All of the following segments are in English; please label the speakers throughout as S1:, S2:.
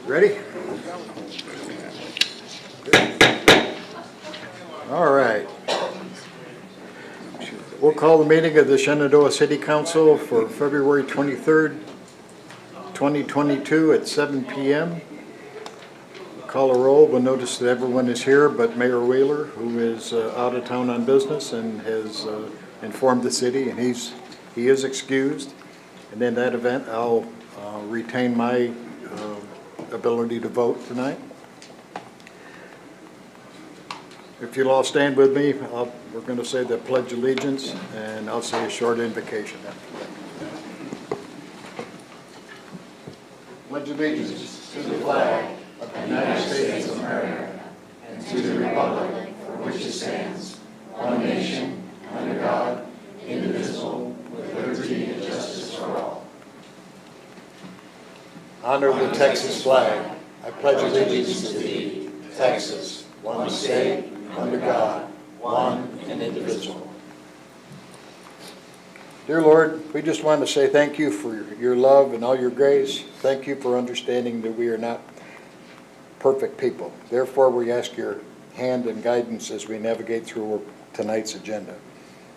S1: Ready? All right. We'll call the meeting of the Shenandoah City Council for February 23rd, 2022 at 7 p.m. Call a roll. We'll notice that everyone is here but Mayor Wheeler, who is out of town on business and has informed the city, and he is excused. And in that event, I'll retain my ability to vote tonight. If you'll all stand with me, we're going to say the Pledge of Allegiance, and I'll say a short invocation after that. Pledge allegiance to the flag of the United States of America and to the republic for which it stands, one nation, under God, indivisible, with liberty and justice for all. Honor the Texas flag. I pledge allegiance to thee, Texas, one state, under God, one and indivisible. Dear Lord, we just want to say thank you for your love and all your grace. Thank you for understanding that we are not perfect people. Therefore, we ask your hand and guidance as we navigate through tonight's agenda.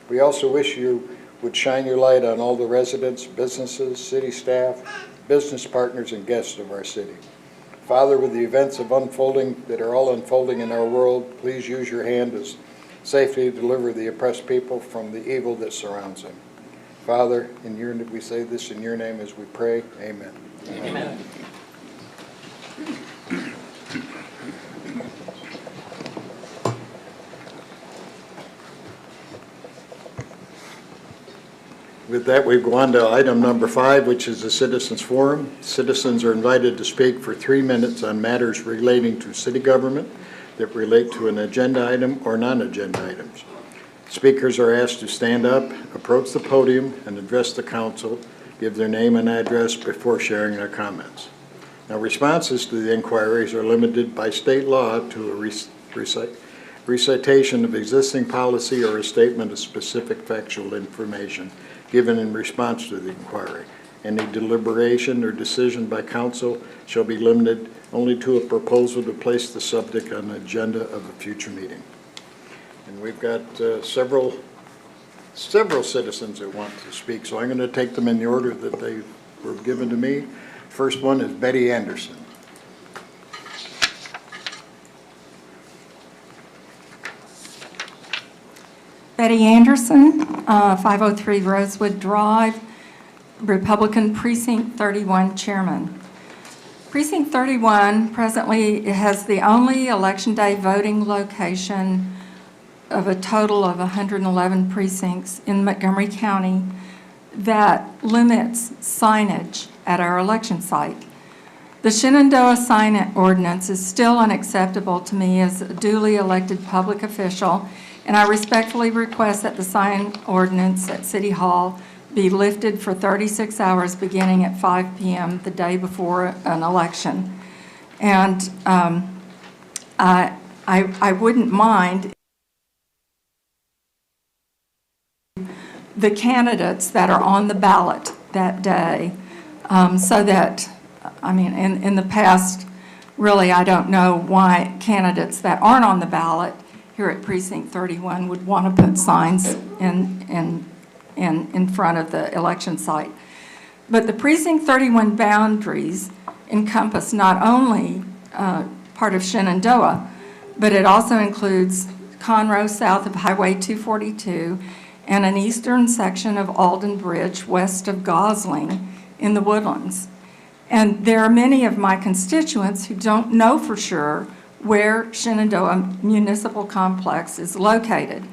S1: We also wish you would shine your light on all the residents, businesses, city staff, business partners, and guests of our city. Father, with the events that are all unfolding in our world, please use your hand to safely deliver the oppressed people from the evil that surrounds them. Father, we say this in your name as we pray. Amen. Amen. With that, we go on to item number 5, which is the Citizens Forum. Citizens are invited to speak for 3 minutes on matters relating to city government that relate to an agenda item or non-agenda items. Speakers are asked to stand up, approach the podium, and address the council, give their name and address before sharing their comments. Now, responses to the inquiries are limited by state law to a recitation of existing policy or a statement of specific factual information given in response to the inquiry. Any deliberation or decision by council shall be limited only to a proposal to place the subject on the agenda of a future meeting. And we've got several citizens that want to speak, so I'm going to take them in the order that they were given to me. First one is Betty Anderson.
S2: Betty Anderson, 503 Rosewood Drive, Republican Precinct 31 Chairman. Precinct 31 presently has the only Election Day voting location of a total of 111 precincts in Montgomery County that limits signage at our election site. The Shenandoah sign ordinance is still unacceptable to me as a duly elected public official, and I respectfully request that the sign ordinance at City Hall be lifted for 36 hours beginning at 5 p.m. the day before an election. And I wouldn't mind the candidates that are on the ballot that day, so that, I mean, in the past, really, I don't know why candidates that aren't on the ballot here at Precinct 31 would want to put signs in front of the election site. But the Precinct 31 boundaries encompass not only part of Shenandoah, but it also includes Conroe south of Highway 242 and an eastern section of Alden Bridge west of Gosling in the Woodlands. And there are many of my constituents who don't know for sure where Shenandoah Municipal Complex is located.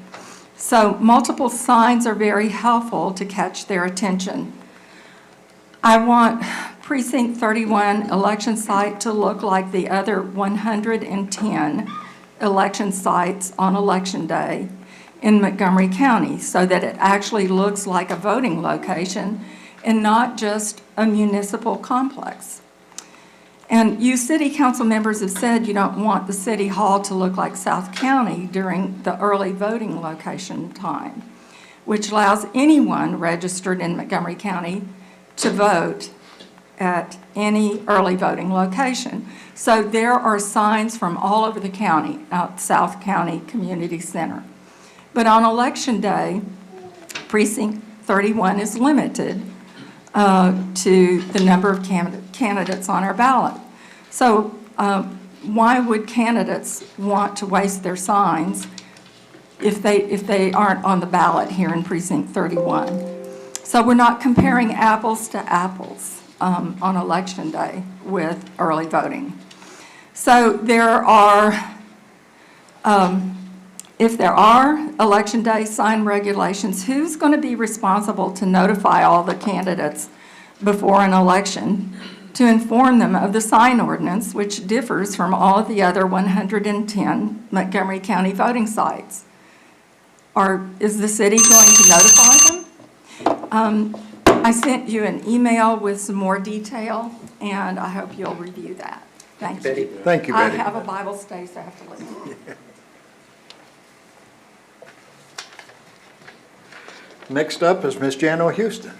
S2: So multiple signs are very helpful to catch their attention. I want Precinct 31 election site to look like the other 110 election sites on Election Day in Montgomery County, so that it actually looks like a voting location and not just a municipal complex. And you city council members have said you don't want the city hall to look like South County during the early voting location time. which allows anyone registered in Montgomery County to vote at any early voting location. So there are signs from all over the county, out South County Community Center. But on Election Day, Precinct 31 is limited to the number of candidates on our ballot. So why would candidates want to waste their signs if they aren't on the ballot here in Precinct 31? So we're not comparing apples to apples on Election Day with early voting. So there are, if there are Election Day sign regulations, who's going to be responsible to notify all the candidates before an election to inform them of the sign ordinance, which differs from all of the other 110 Montgomery County voting sites? Or is the city going to notify them? I sent you an email with some more detail, and I hope you'll review that. Thank you.
S1: Thank you, Betty.
S2: I have a Bible study, so I have to leave.
S1: Next up is Ms. Jano Houston.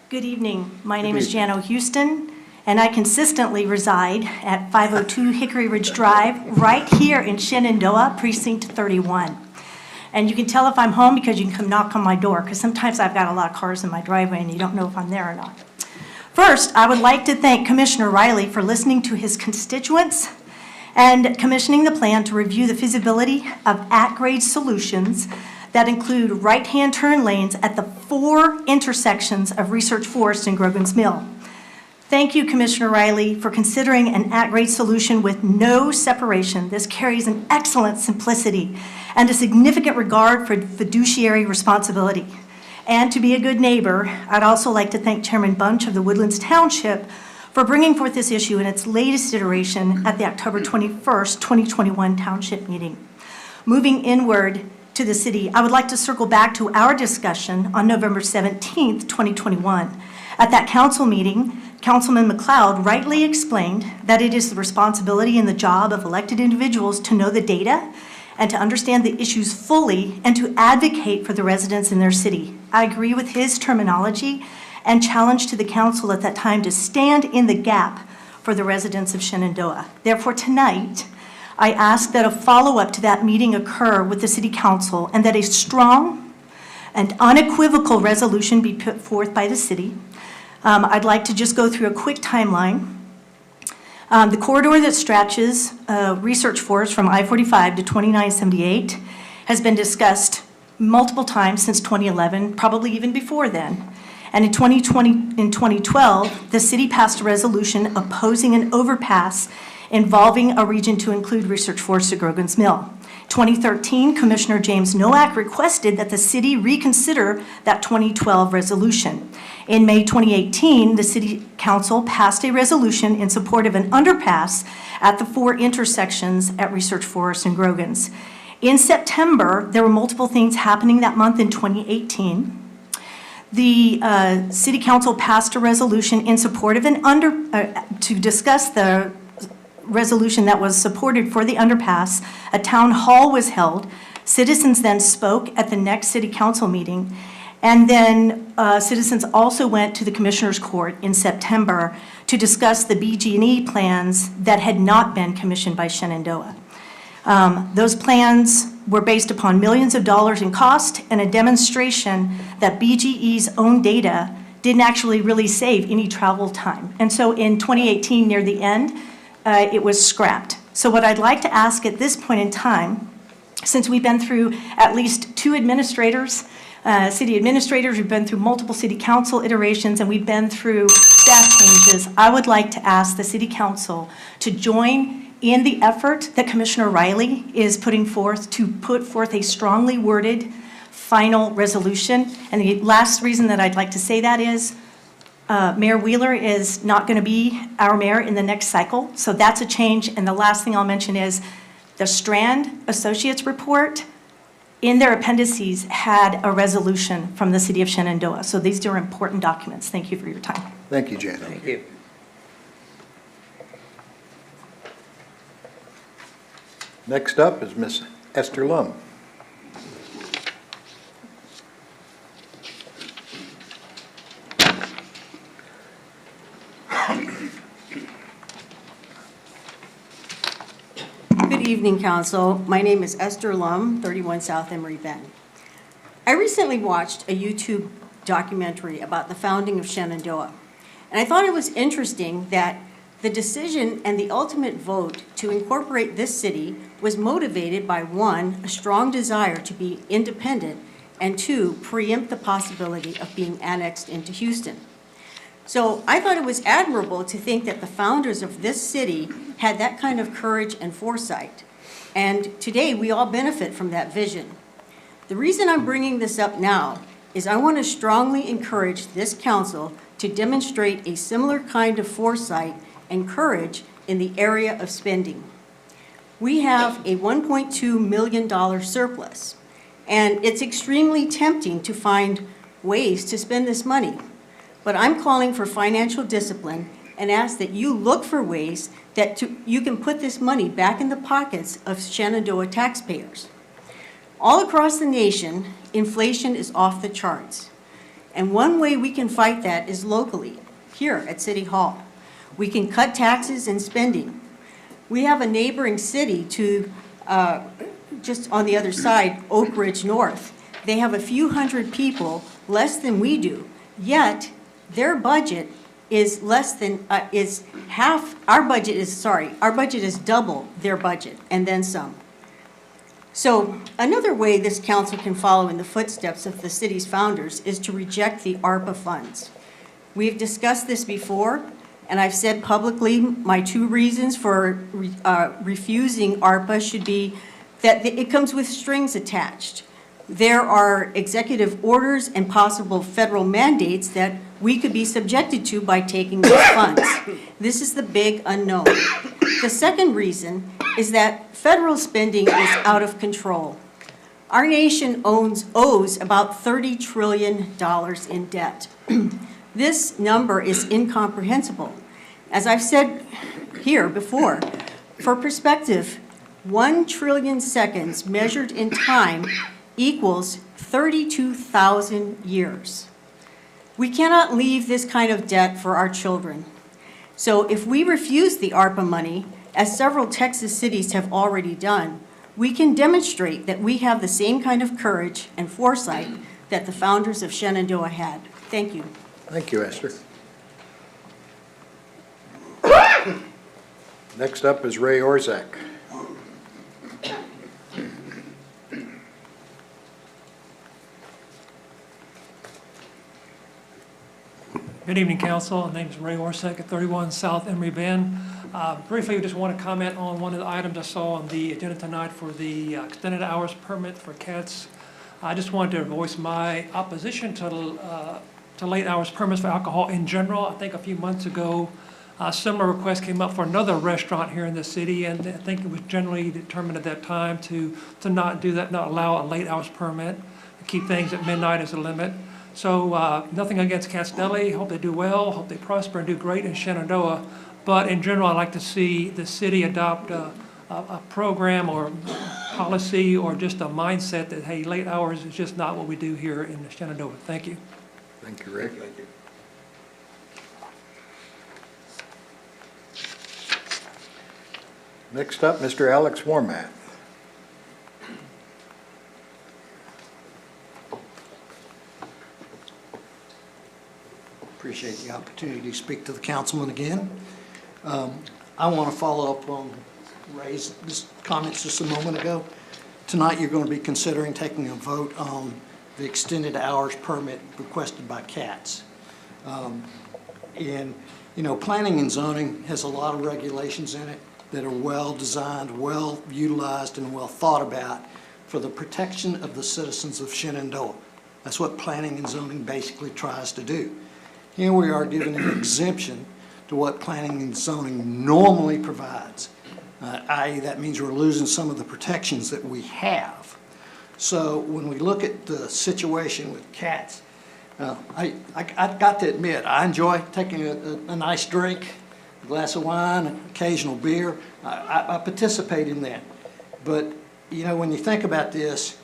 S3: Good evening. My name is Jano Houston, and I consistently reside at 502 Hickory Ridge Drive, right here in Shenandoah, Precinct 31. And you can tell if I'm home because you can come knock on my door, because sometimes I've got a lot of cars in my driveway and you don't know if I'm there or not. First, I would like to thank Commissioner Riley for listening to his constituents and commissioning the plan to review the feasibility of at-grade solutions that include right-hand turn lanes at the 4 intersections of Research Forest and Grogan's Mill. Thank you, Commissioner Riley, for considering an at-grade solution with no separation. This carries an excellent simplicity and a significant regard for fiduciary responsibility. And to be a good neighbor, I'd also like to thank Chairman Bunch of the Woodlands Township for bringing forth this issue in its latest iteration at the October 21st, 2021 Township meeting. Moving inward to the city, I would like to circle back to our discussion on November 17th, 2021. At that council meeting, Councilman McLeod rightly explained that it is the responsibility and the job of elected individuals to know the data and to understand the issues fully and to advocate for the residents in their city. I agree with his terminology and challenge to the council at that time to stand in the gap for the residents of Shenandoah. Therefore, tonight, I ask that a follow-up to that meeting occur with the City Council and that a strong and unequivocal resolution be put forth by the city. I'd like to just go through a quick timeline. The corridor that stretches Research Forest from I-45 to 2978 has been discussed multiple times since 2011, probably even before then. And in 2012, the city passed a resolution opposing an overpass involving a region to include Research Forest at Grogan's Mill. 2013, Commissioner James Nowak requested that the city reconsider that 2012 resolution. In May 2018, the City Council passed a resolution in support of an underpass at the 4 intersections at Research Forest and Grogan's. In September, there were multiple things happening that month in 2018. The City Council passed a resolution in support of to discuss the resolution that was supported for the underpass. A town hall was held. Citizens then spoke at the next City Council meeting. And then citizens also went to the Commissioner's Court in September to discuss the BG&E plans that had not been commissioned by Shenandoah. Those plans were based upon millions of dollars in cost and a demonstration that BGE's own data didn't actually really save any travel time. And so in 2018, near the end, it was scrapped. So what I'd like to ask at this point in time, since we've been through at least 2 administrators, city administrators, we've been through multiple city council iterations, and we've been through staff changes, I would like to ask the city council to join in the effort that Commissioner Riley is putting forth to put forth a strongly worded final resolution. And the last reason that I'd like to say that is Mayor Wheeler is not going to be our mayor in the next cycle, so that's a change. And the last thing I'll mention is the Strand Associates report in their appendices had a resolution from the city of Shenandoah. So these are important documents. Thank you for your time.
S1: Thank you, Janet.
S4: Thank you.
S1: Next up is Miss Esther Lum.
S5: Good evening, Council. My name is Esther Lum, 31 South Emory Bend. I recently watched a YouTube documentary about the founding of Shenandoah, and I thought it was interesting that the decision and the ultimate vote to incorporate this city was motivated by, one, a strong desire to be independent, and two, preempt the possibility of being annexed into Houston. So I thought it was admirable to think that the founders of this city had that kind of courage and foresight. And today, we all benefit from that vision. The reason I'm bringing this up now is I want to strongly encourage this council to demonstrate a similar kind of foresight and courage in the area of spending. We have a $1.2 million surplus, and it's extremely tempting to find ways to spend this money. But I'm calling for financial discipline and ask that you look for ways that you can put this money back in the pockets of Shenandoah taxpayers. All across the nation, inflation is off the charts. And one way we can fight that is locally, here at City Hall. We can cut taxes and spending. We have a neighboring city to, just on the other side, Oak Ridge North. They have a few hundred people, less than we do, yet their budget is less than, is half, our budget is double their budget, and then some. So another way this council can follow in the footsteps of the city's founders is to reject the ARPA funds. We've discussed this before, and I've said publicly my two reasons for refusing ARPA should be that it comes with strings attached. There are executive orders and possible federal mandates that we could be subjected to by taking those funds. This is the big unknown. The second reason is that federal spending is out of control. Our nation owes about $30 trillion in debt. This number is incomprehensible. As I've said here before, for perspective, 1 trillion seconds measured in time equals 32,000 years. We cannot leave this kind of debt for our children. So if we refuse the ARPA money, as several Texas cities have already done, we can demonstrate that we have the same kind of courage and foresight that the founders of Shenandoah had. Thank you.
S1: Thank you, Esther. Next up is Ray Orzak.
S6: Good evening, Council. My name is Ray Orsek at 31 South Emory Bend. Briefly, we just want to comment on one of the items I saw on the agenda tonight for the extended hours permit for cats. I just wanted to voice my opposition to late hours permits for alcohol in general. I think a few months ago, a similar request came up for another restaurant here in the city, and I think it was generally determined at that time to not do that, not allow a late hours permit, keep things at midnight as a limit. So nothing against Cat's Deli. Hope they do well. Hope they prosper and do great in Shenandoah. But in general, I'd like to see the city adopt a program or policy or just a mindset that, hey, late hours is just not what we do here in Shenandoah. Thank you.
S1: Thank you, Rick.
S4: Thank you.
S1: Next up, Mr. Alex Warmath.
S7: Appreciate the opportunity to speak to the councilman again. I want to follow up on Ray's comments just a moment ago. Tonight, you're going to be considering taking a vote on the extended hours permit requested by CATS. And, you know, planning and zoning has a lot of regulations in it that are well-designed, well-utilized, and well-thought about for the protection of the citizens of Shenandoah. That's what planning and zoning basically tries to do. Here we are given an exemption to what planning and zoning normally provides, i.e. that means we're losing some of the protections that we have. So when we look at the situation with cats, I got to admit, I enjoy taking a nice drink, a glass of wine, an occasional beer. I participate in that. But, you know, when you think about this,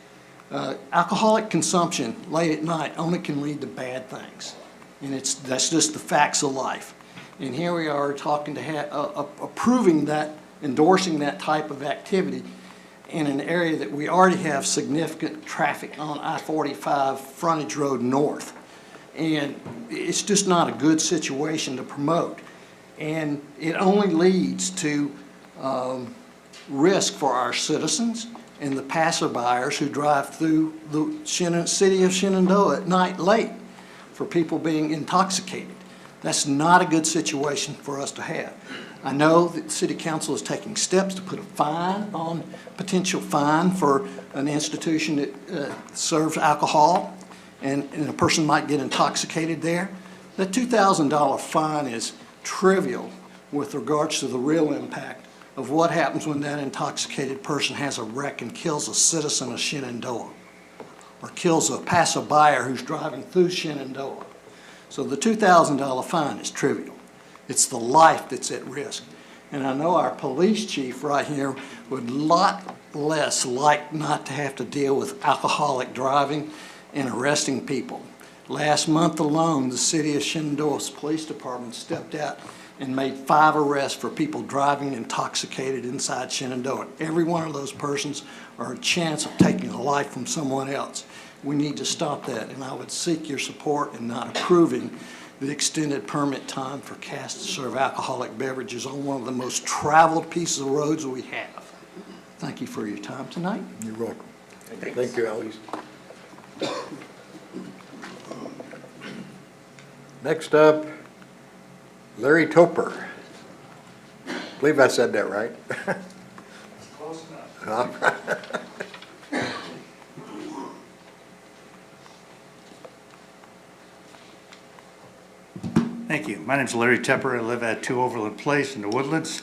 S7: alcoholic consumption late at night only can lead to bad things. And that's just the facts of life. And here we are talking to approving that, endorsing that type of activity in an area that we already have significant traffic on I-45 frontage road north. And it's just not a good situation to promote. And it only leads to risk for our citizens and the passerbyers who drive through the city of Shenandoah at night late for people being intoxicated. That's not a good situation for us to have. I know that the City Council is taking steps to put a fine on, potential fine for an institution that serves alcohol, and a person might get intoxicated there. That $2,000 fine is trivial with regards to the real impact of what happens when that intoxicated person has a wreck and kills a citizen of Shenandoah, or kills a passerby who's driving through Shenandoah. So the $2,000 fine is trivial. It's the life that's at risk. And I know our police chief right here would a lot less like not to have to deal with alcoholic driving and arresting people. Last month alone, the city of Shenandoah's police department stepped out and made 5 arrests for people driving intoxicated inside Shenandoah. Every one of those persons are a chance of taking a life from someone else. We need to stop that, and I would seek your support in not approving the extended permit time for cats to serve alcoholic beverages on one of the most traveled pieces of roads we have. Thank you for your time tonight.
S1: You're welcome. Thank you, Alice. Next up, Larry Toper. I believe I said that right.
S4: Close enough. Thank you. My name's Larry Tepper. I live at 2 Overland Place in the Woodlands.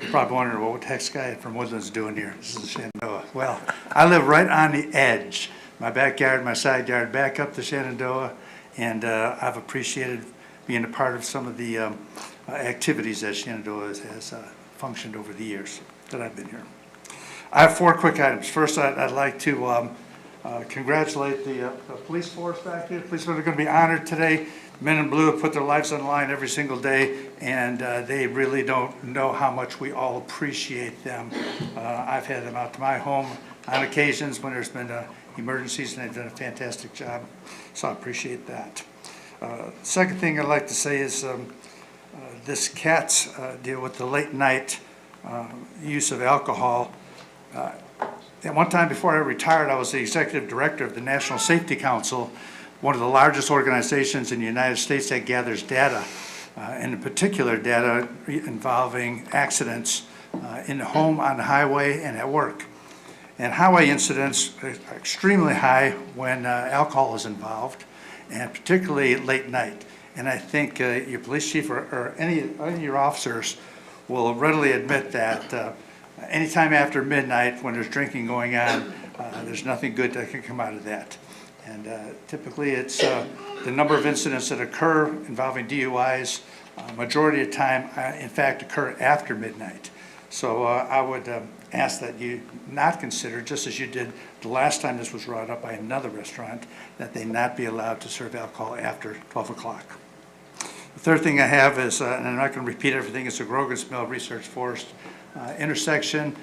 S4: You're probably wondering, well, what the heck's guy from Woodlands doing here? This is Shenandoah. Well, I live right on the edge. My backyard, my side yard, back up to Shenandoah, and I've appreciated being a part of some of the activities that Shenandoah has functioned over the years that I've been here. I have 4 quick items. First, I'd like to congratulate the police force back here. Policemen are going to be honored today. Men in blue have put their lives on the line every single day, and they really don't know how much we all appreciate them. I've had them out to my home on occasions when there's been emergencies, and they've done a fantastic job, so I appreciate that. Second thing I'd like to say is this CATS deal with the late night use of alcohol. At one time before I retired, I was the executive director of the National Safety Council, one of the largest organizations in the United States that gathers data, and in particular data involving accidents in the home, on the highway, and at work. And highway incidents are extremely high when alcohol is involved, and particularly late night. And I think your police chief or any of your officers will readily admit that anytime after midnight when there's drinking going on, there's nothing good that can come out of that. And typically it's the number of incidents that occur involving DUIs, majority of the time, in fact, occur after midnight. So I would ask that you not consider, just as you did the last time this was brought up by another restaurant, that they not be allowed to serve alcohol after 12 o'clock. The third thing I have is, and I'm not going to repeat everything, it's the Grogan's Mill Research Forest intersection.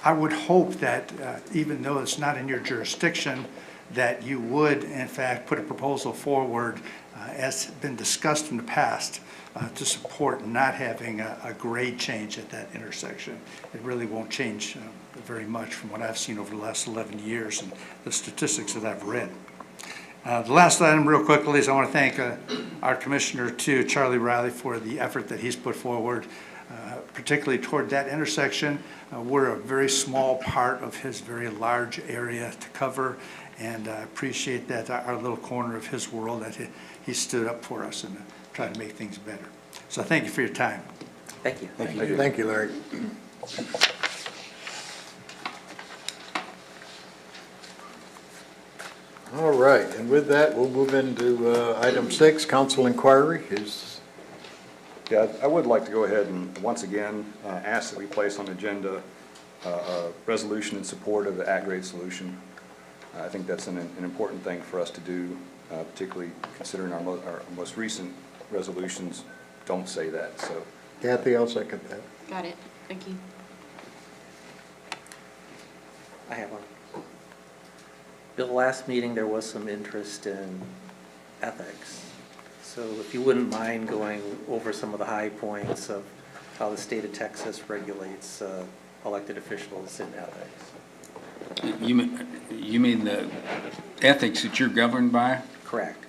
S4: I would hope that even though it's not in your jurisdiction, that you would, in fact, put a proposal forward, as been discussed in the past, to support not having a grade change at that intersection. It really won't change very much from what I've seen over the last 11 years and the statistics that I've read. The last item, real quickly, is I want to thank our commissioner, too, Charlie Riley, for the effort that he's put forward, particularly toward that intersection. We're a very small part of his very large area to cover, and I appreciate that, our little corner of his world, that he stood up for us and tried to make things better. So thank you for your time.
S8: Thank you.
S1: Thank you, Larry. All right, and with that, we'll move into item 6, council inquiry.
S8: Yeah, I would like to go ahead and once again ask that we place on the agenda a resolution in support of the at-grade solution. I think that's an important thing for us to do, particularly considering our most recent resolutions don't say that, so.
S1: Kathy, I'll second that.
S9: Got it. Thank you.
S10: I have one. Bill, last meeting, there was some interest in ethics. So if you wouldn't mind going over some of the high points of how the state of Texas regulates elected officials in ethics.
S11: You mean the ethics that you're governed by?
S10: Correct.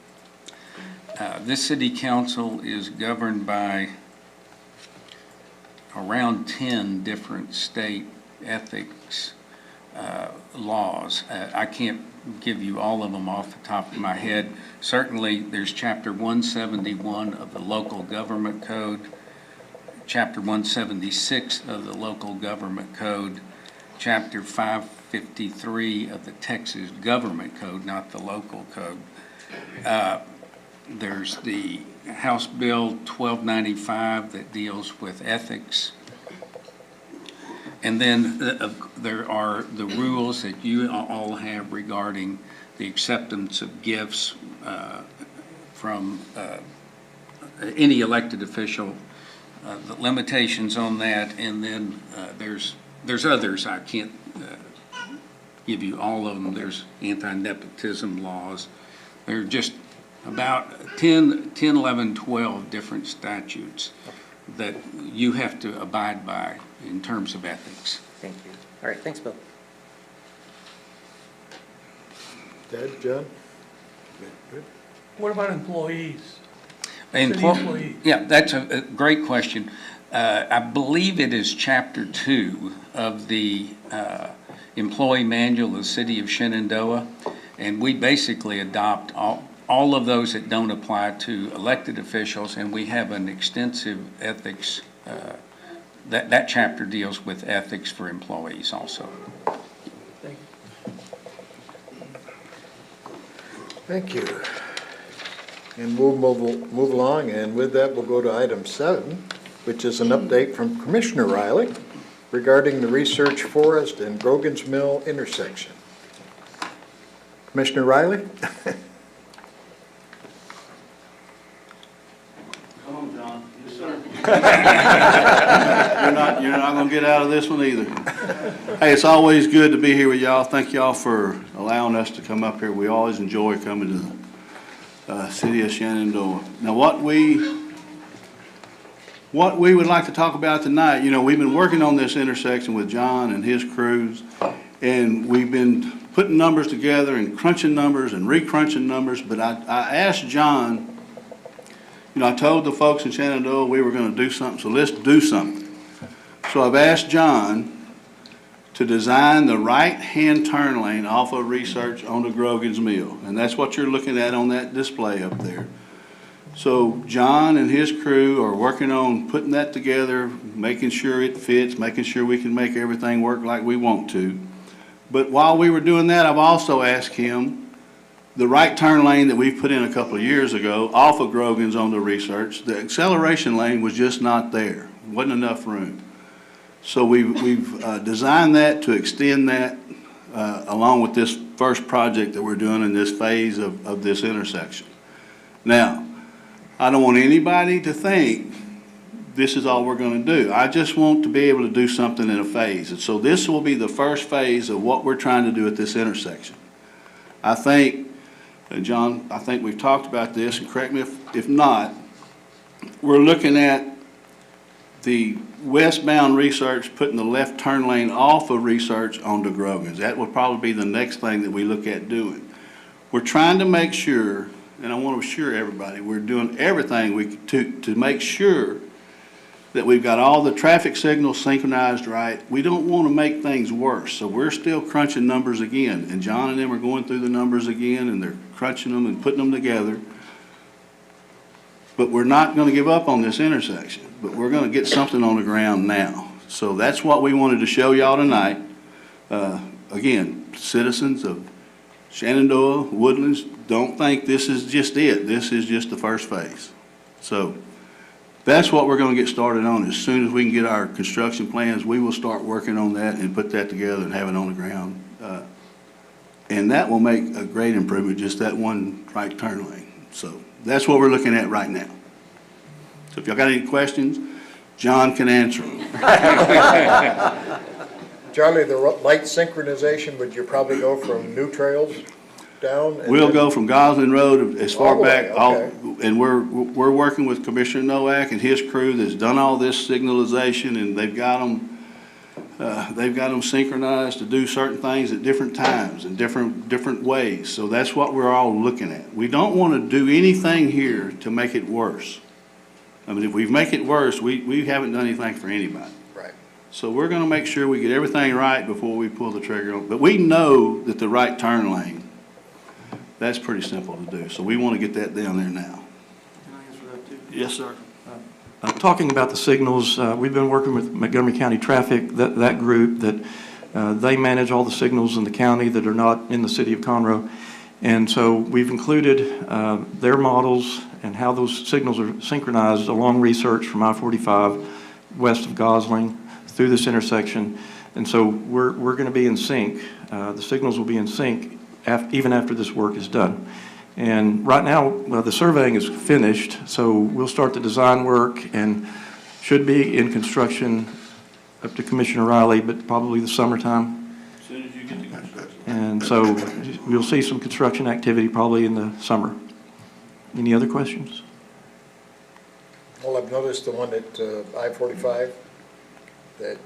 S11: This city council is governed by around 10 different state ethics laws. I can't give you all of them off the top of my head. Certainly, there's Chapter 171 of the Local Government Code, Chapter 176 of the Local Government Code, Chapter 553 of the Texas Government Code, not the local code. There's the House Bill 1295 that deals with ethics. And then there are the rules that you all have regarding the acceptance of gifts from any elected official, the limitations on that, and then there's others. I can't give you all of them. There's anti-nepotism laws. There are just about 10, 11, 12 different statutes that you have to abide by in terms of ethics.
S10: Thank you. All right, thanks, Bill.
S1: Ted, John? Good.
S6: What about employees?
S11: City
S6: City employees.
S11: Yeah, that's a great question. I believe it is Chapter 2 of the Employee Manual of the City of Shenandoah, and we basically adopt all of those that don't apply to elected officials, and we have an extensive ethics, that chapter deals with ethics for employees also.
S6: Thank you.
S1: Thank you. And we'll move along, and with that, we'll go to item 7, which is an update from Commissioner Riley regarding the Research Forest and Grogan's Mill intersection. Commissioner Riley?
S12: Come on, John. Yes, sir. You're not going to get out of this one either. Hey, it's always good to be here with y'all. Thank y'all for allowing us to come up here. We always enjoy coming to the city of Shenandoah. Now, what we would like to talk about tonight, you know, we've been working on this intersection with John and his crews, and we've been putting numbers together and crunching numbers and re-crunching numbers, but I asked John, you know, I told the folks in Shenandoah we were going to do something, so let's do something. So I've asked John to design the right-hand turn lane off of Research onto Grogan's Mill, and that's what you're looking at on that display up there. So John and his crew are working on putting that together, making sure it fits, making sure we can make everything work like we want to. But while we were doing that, I've also asked him the right turn lane that we put in a couple of years ago off of Grogan's onto Research, the acceleration lane was just not there. Wasn't enough room. So we've designed that to extend that along with this first project that we're doing in this phase of this intersection. Now, I don't want anybody to think this is all we're going to do. I just want to be able to do something in a phase. And so this will be the first phase of what we're trying to do at this intersection. I think, John, I think we've talked about this, and correct me if not, we're looking at the westbound Research putting the left turn lane off of Research onto Grogan's. That will probably be the next thing that we look at doing. We're trying to make sure, and I want to assure everybody, we're doing everything we to make sure that we've got all the traffic signals synchronized right. We don't want to make things worse, so we're still crunching numbers again. And John and them are going through the numbers again, and they're crunching them and putting them together. But we're not going to give up on this intersection, but we're going to get something on the ground now. So that's what we wanted to show y'all tonight. Again, citizens of Shenandoah, Woodlands, don't think this is just it. This is just the first phase. So that's what we're gonna get started on. As soon as we can get our construction plans, we will start working on that and put that together and have it on the ground. And that will make a great improvement, just that one right turn lane. So that's what we're looking at right now. So if y'all got any questions, John can answer them.
S1: Charlie, the light synchronization, would you probably go from New Trails down? and
S12: We'll
S1: then-
S12: go from Gosling Road as far
S1: All the way,
S12: back,
S1: okay.
S12: and we're working with Commissioner Nowak and his crew that's done all this signalization, and they've got them synchronized to do certain things at different times and different ways. So that's what we're all looking at. We don't want to do anything here to make it worse. I mean, if we make it worse, we haven't done anything for anybody.
S1: Right.
S12: So we're gonna make sure we get everything right before we pull the trigger on, but we know that the right turn lane, that's pretty simple to do, so we wanna get that down there now.
S9: Can I answer that too?
S12: Yes, sir.
S9: Talking about the signals, we've been working with Montgomery County Traffic, that group, that they manage all the signals in the county that are not in the city of Conroe. And so we've included their models and how those signals are synchronized along research from I-45 west of Gosling through this intersection. And so we're going to be in sync. The signals will be in sync even after this work is done. And right now, the surveying is finished, so we'll start the design work and should be in construction up to Commissioner Riley, but probably the summertime.
S12: As soon as you get the construction.
S9: And so we'll see some construction activity probably in the summer. Any other questions?
S1: Well, I've noticed the one at I-45, that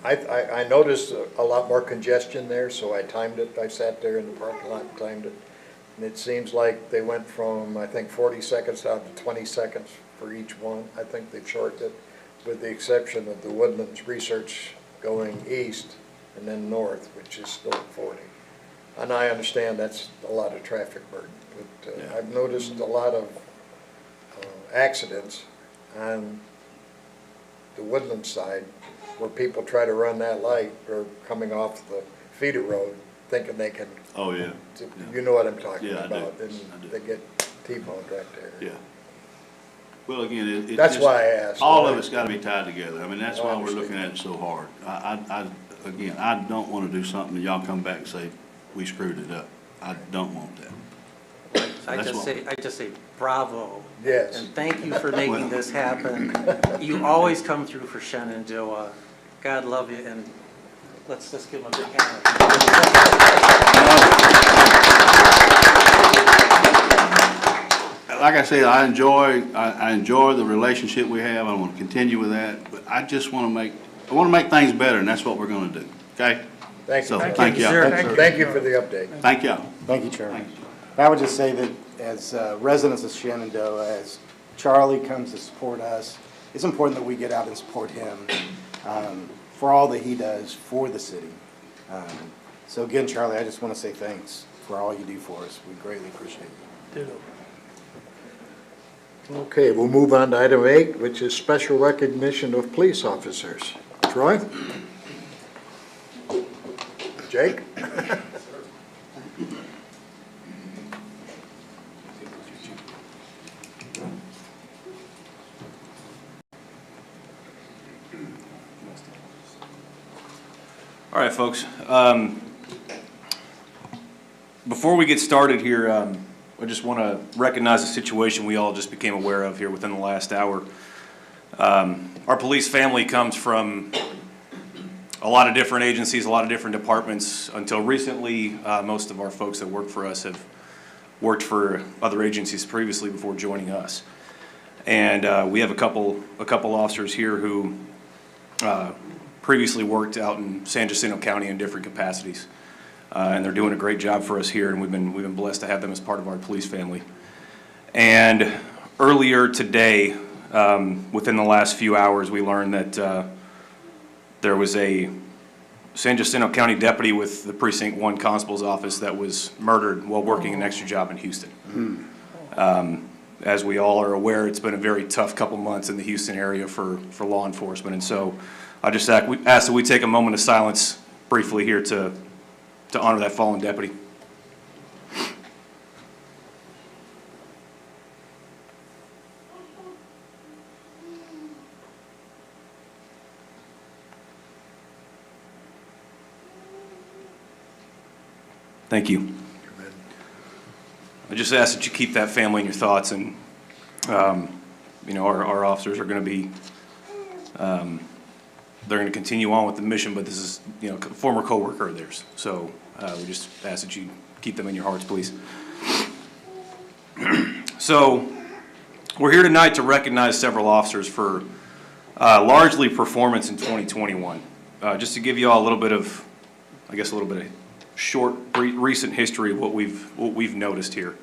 S1: I noticed a lot more congestion there, so I timed it. I sat there in the parking lot and timed it. And it seems like they went from, I think, 40 seconds down to 20 seconds for each one. I think they've shortened it, with the exception of the Woodlands research going east and then north, which is still at 40. And I understand that's a lot of traffic burden, but
S12: Yeah.
S1: I've noticed a lot of accidents on the Woodland side where people try to run that light or coming off the feeder road thinking they can,
S12: Oh, yeah.
S1: you know what I'm talking
S12: Yeah, I do.
S1: about. And
S12: I do.
S1: they get T-boned right there.
S12: Yeah. Well, again, it
S1: That's
S12: just-
S1: why I asked.
S12: all of it's gotta be tied together. I mean, that's
S1: I
S12: why we're
S1: understand.
S12: looking at it so hard. Again, I don't wanna do something and y'all come back and say, we screwed it up. I don't want that.
S10: I
S12: That's what-
S10: just say bravo.
S1: Yes.
S10: And thank you for making this happen. You always come through for Shenandoah. God love you, and let's just give him a big hand.
S12: Like I said, I enjoy the relationship we have. I want to continue with that, but I just want to make things better, and that's what we're going to do, okay?
S1: Thank you.
S12: So,
S1: Thank
S12: thank
S10: you,
S12: y'all.
S10: sir.
S1: Thank you for the update.
S12: Thank y'all.
S13: Thank you, Chairman. I would just say that as residents of Shenandoah, as Charlie comes to support us, it's important that we get out and support him for all that he does for the city. So again, Charlie, I just want to say thanks for all you do for us. We greatly appreciate you.
S1: Okay, we'll move on to item 8, which is special recognition of police officers. Troy? Jake?
S14: All right, folks. Before we get started here, I just want to recognize a situation we all just became aware of here within the last hour. Our police family comes from a lot of different agencies, a lot of different departments. Until recently, most of our folks that work for us have worked for other agencies previously before joining us. And we have a couple officers here who previously worked out in San Jacinto County in different capacities. And they're doing a great job for us here, and we've been blessed to have them as part of our police family. And earlier today, within the last few hours, we learned that there was a San Jacinto County deputy with the Precinct 1 Constable's office that was murdered while working an extra job in Houston. As we all are aware, it's been a very tough couple months in the Houston area for law enforcement, and so I just ask that we take a moment of silence briefly here to to honor that fallen deputy. Thank you. I just ask that you keep that family in your thoughts, and you know, our officers are going to be, they're going to continue on with the mission, but this is, you know, a former coworker of theirs. So we just ask that you keep them in your hearts, please. So we're here tonight to recognize several officers for largely performance in 2021. Just to give you all a little bit of, I guess, a little bit of short, recent history of what we've noticed here,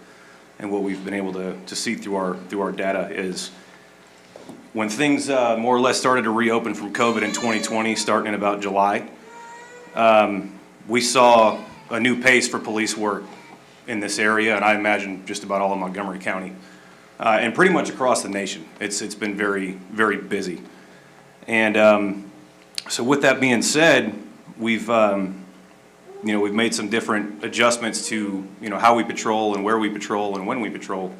S14: and what we've been able to see through our data is when things more or less started to reopen from COVID in 2020, starting in about July, we saw a new pace for police work in this area, and I imagine just about all of Montgomery County, and pretty much across the nation. It's been very, very busy. And so with that being said, we've made some different adjustments to, you know, how we patrol and where we patrol and when we patrol,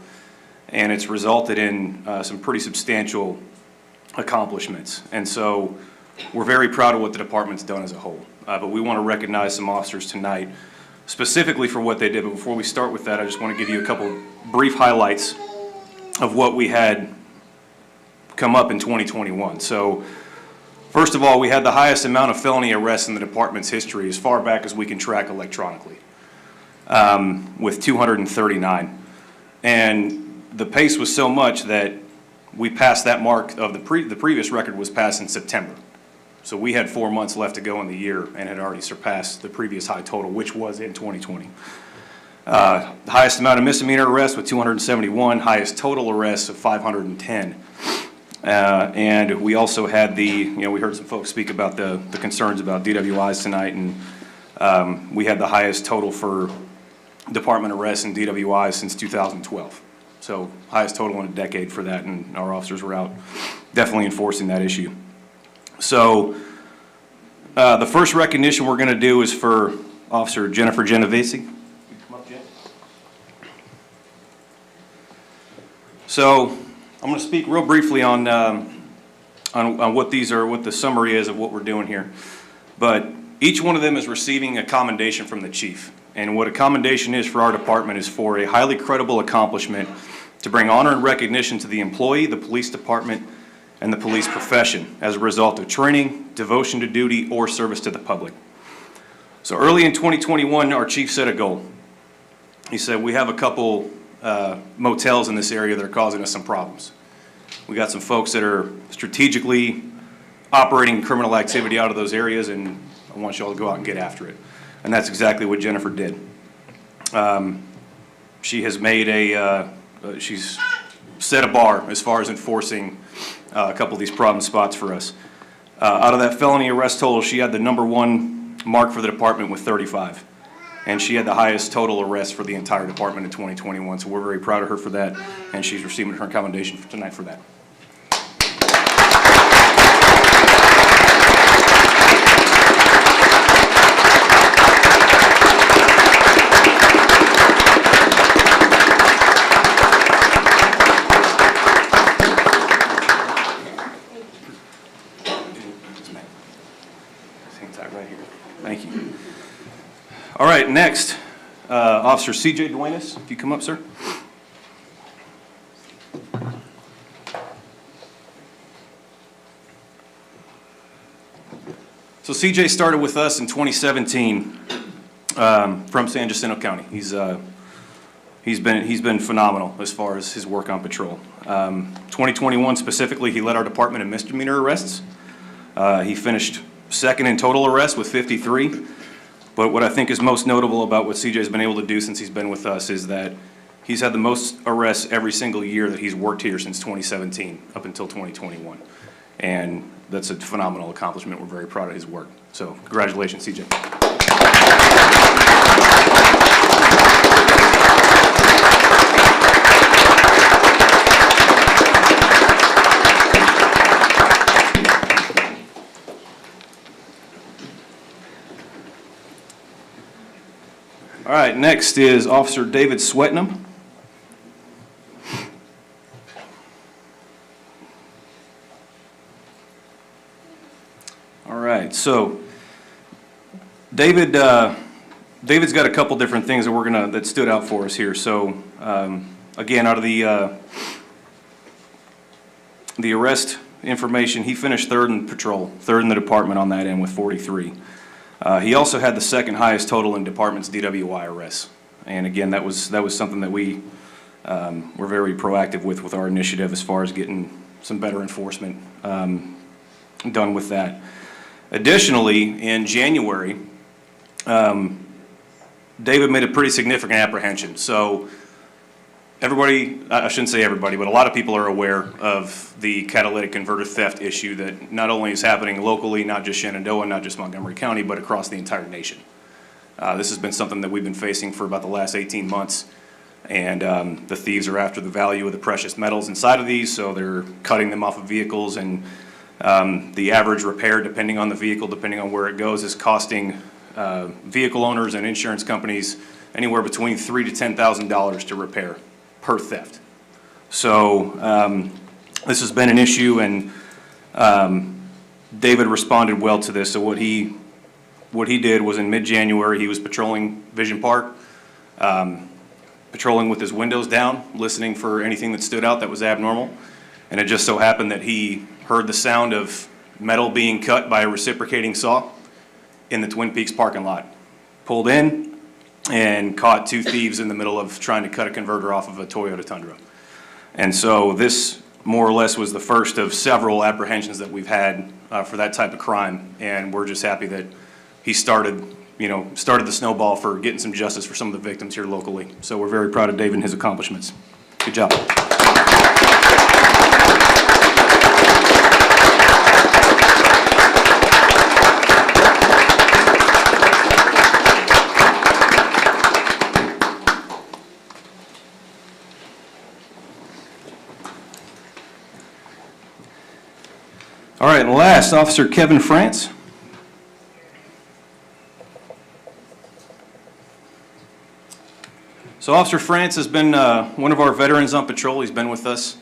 S14: and it's resulted in some pretty substantial accomplishments. And so we're very proud of what the department's done as a whole. But we want to recognize some officers tonight specifically for what they did. But before we start with that, I just want to give you a couple brief highlights of what we had come up in 2021. So first of all, we had the highest amount of felony arrests in the department's history as far back as we can track electronically, with 239. And the pace was so much that we passed that mark of the previous record was passed in September. So we had 4 months left to go in the year and had already surpassed the previous high total, which was in 2020. The highest amount of misdemeanor arrests with 271, highest total arrests of 510. And we also had we heard some folks speak about the concerns about DWIs tonight, and we had the highest total for department arrests and DWIs since 2012. So highest total in a decade for that, and our officers were out definitely enforcing that issue. So the first recognition we're going to do is for Officer Jennifer Genovese. Come up, Jen. So I'm going to speak real briefly on what these are, what the summary is of what we're doing here. But each one of them is receiving a commendation from the chief. And what a commendation is for our department is for a highly credible accomplishment to bring honor and recognition to the employee, the police department, and the police profession as a result of training, devotion to duty, or service to the public. So early in 2021, our chief set a goal. He said, we have a couple motels in this area that are causing us some problems. We got some folks that are strategically operating criminal activity out of those areas, and I want you all to go out and get after it. And that's exactly what Jennifer did. She has made she's set a bar as far as enforcing a couple of these problem spots for us. Out of that felony arrest total, she had the #1 mark for the department with 35. And she had the highest total arrest for the entire department in 2021. So we're very proud of her for that, and she's receiving her commendation for tonight for that. Thank you. All right, next, Officer C.J. Duenas, if you come up, sir. So C.J. started with us in 2017 from San Jacinto County. He's been phenomenal as far as his work on patrol. 2021 specifically, he led our department in misdemeanor arrests. He finished second in total arrests with 53. But what I think is most notable about what CJ's been able to do since he's been with us is that he's had the most arrests every single year that he's worked here since 2017 up until 2021. And that's a phenomenal accomplishment. We're very proud of his work. So congratulations, CJ. All right, next is Officer David Swetnam. All right, so David's got a couple different things that stood out for us here. So again, out of the arrest information, he finished third in patrol, third in the department on that end with 43. He also had the second highest total in department's DWI arrests. And again, that was something that we were very proactive with our initiative as far as getting some better enforcement done with that. Additionally, in January, David made a pretty significant apprehension. So everybody, I shouldn't say everybody, but a lot of people are aware of the catalytic converter theft issue that not only is happening locally, not just Shenandoah, not just Montgomery County, but across the entire nation. This has been something that we've been facing for about the last 18 months. And the thieves are after the value of the precious metals inside of these, so they're cutting them off of vehicles. And the average repair, depending on the vehicle, depending on where it goes, is costing vehicle owners and insurance companies anywhere between $3,000 to $10,000 to repair per theft. So this has been an issue, and David responded well to this. So what he did was in mid-January, he was patrolling Vision Park, patrolling with his windows down, listening for anything that stood out that was abnormal. And it just so happened that he heard the sound of metal being cut by a reciprocating saw in the Twin Peaks parking lot. Pulled in and caught two thieves in the middle of trying to cut a converter off of a Toyota Tundra. And so this more or less was the first of several apprehensions that we've had for that type of crime. And we're just happy that he started the snowball for getting some justice for some of the victims here locally. So we're very proud of David and his accomplishments. Good job. All right, and last, Officer Kevin France. So Officer France has been one of our veterans on patrol. He's been with us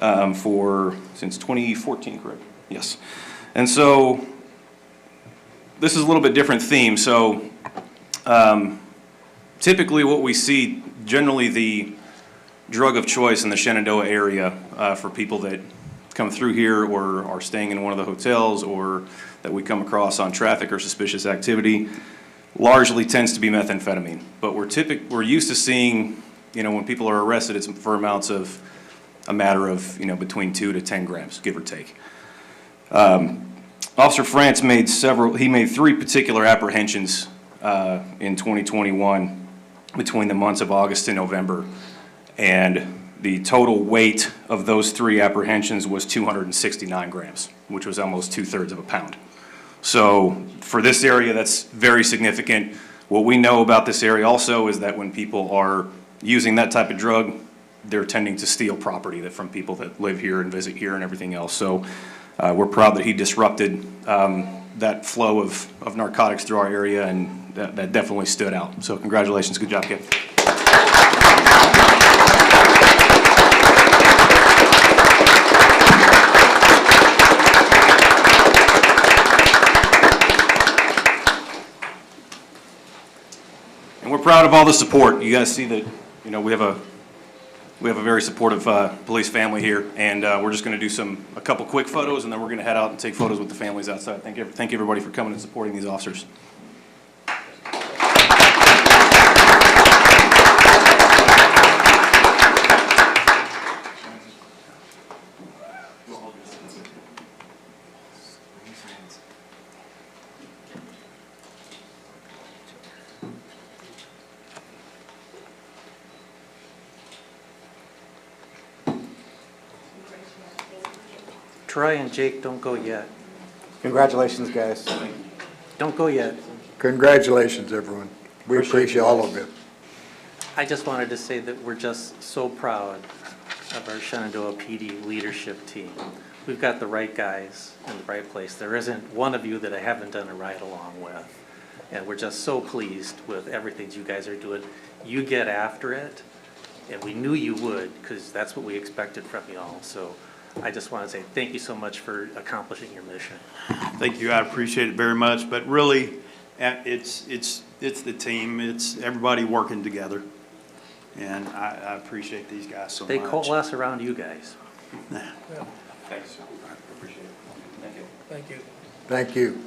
S14: since 2014, correct? Yes. And so this is a little bit different theme. So typically what we see, generally the drug of choice in the Shenandoah area for people that come through here or are staying in one of the hotels or that we come across on traffic or suspicious activity largely tends to be methamphetamine. But we're used to seeing, when people are arrested, it's for amounts of a matter of, between 2 to 10 grams, give or take. Officer France made 3 particular apprehensions in 2021 between the months of August and November. And the total weight of those 3 apprehensions was 269 grams, which was almost 2/3 of a pound. So for this area, that's very significant. What we know about this area also is that when people are using that type of drug, they're tending to steal property from people that live here and visit here and everything else. So we're proud that he disrupted that flow of narcotics through our area, and that definitely stood out. So congratulations, good job, kid. And we're proud of all the support. You guys see that, we have a very supportive police family here, and we're just going to do a couple quick photos, and then we're going to head out and take photos with the families outside. Thank everybody for coming and supporting these officers.
S10: Troy and Jake, don't go yet.
S13: Congratulations, guys.
S10: Don't go yet.
S1: Congratulations, everyone. We appreciate all of it.
S10: I just wanted to say that we're just so proud of our Shenandoah PD leadership team. We've got the right guys in the right place. There isn't one of you that I haven't done a ride along with. And we're just so pleased with everything you guys are doing. You get after it, and we knew you would, because that's what we expected from you all. So I just want to say thank you so much for accomplishing your mission.
S15: Thank you, I appreciate it very much, but really, it's the team, it's everybody working together, and I appreciate these guys so much.
S10: They coalesce around you guys.
S14: Thanks. I appreciate it. Thank you.
S6: Thank you.
S1: Thank you.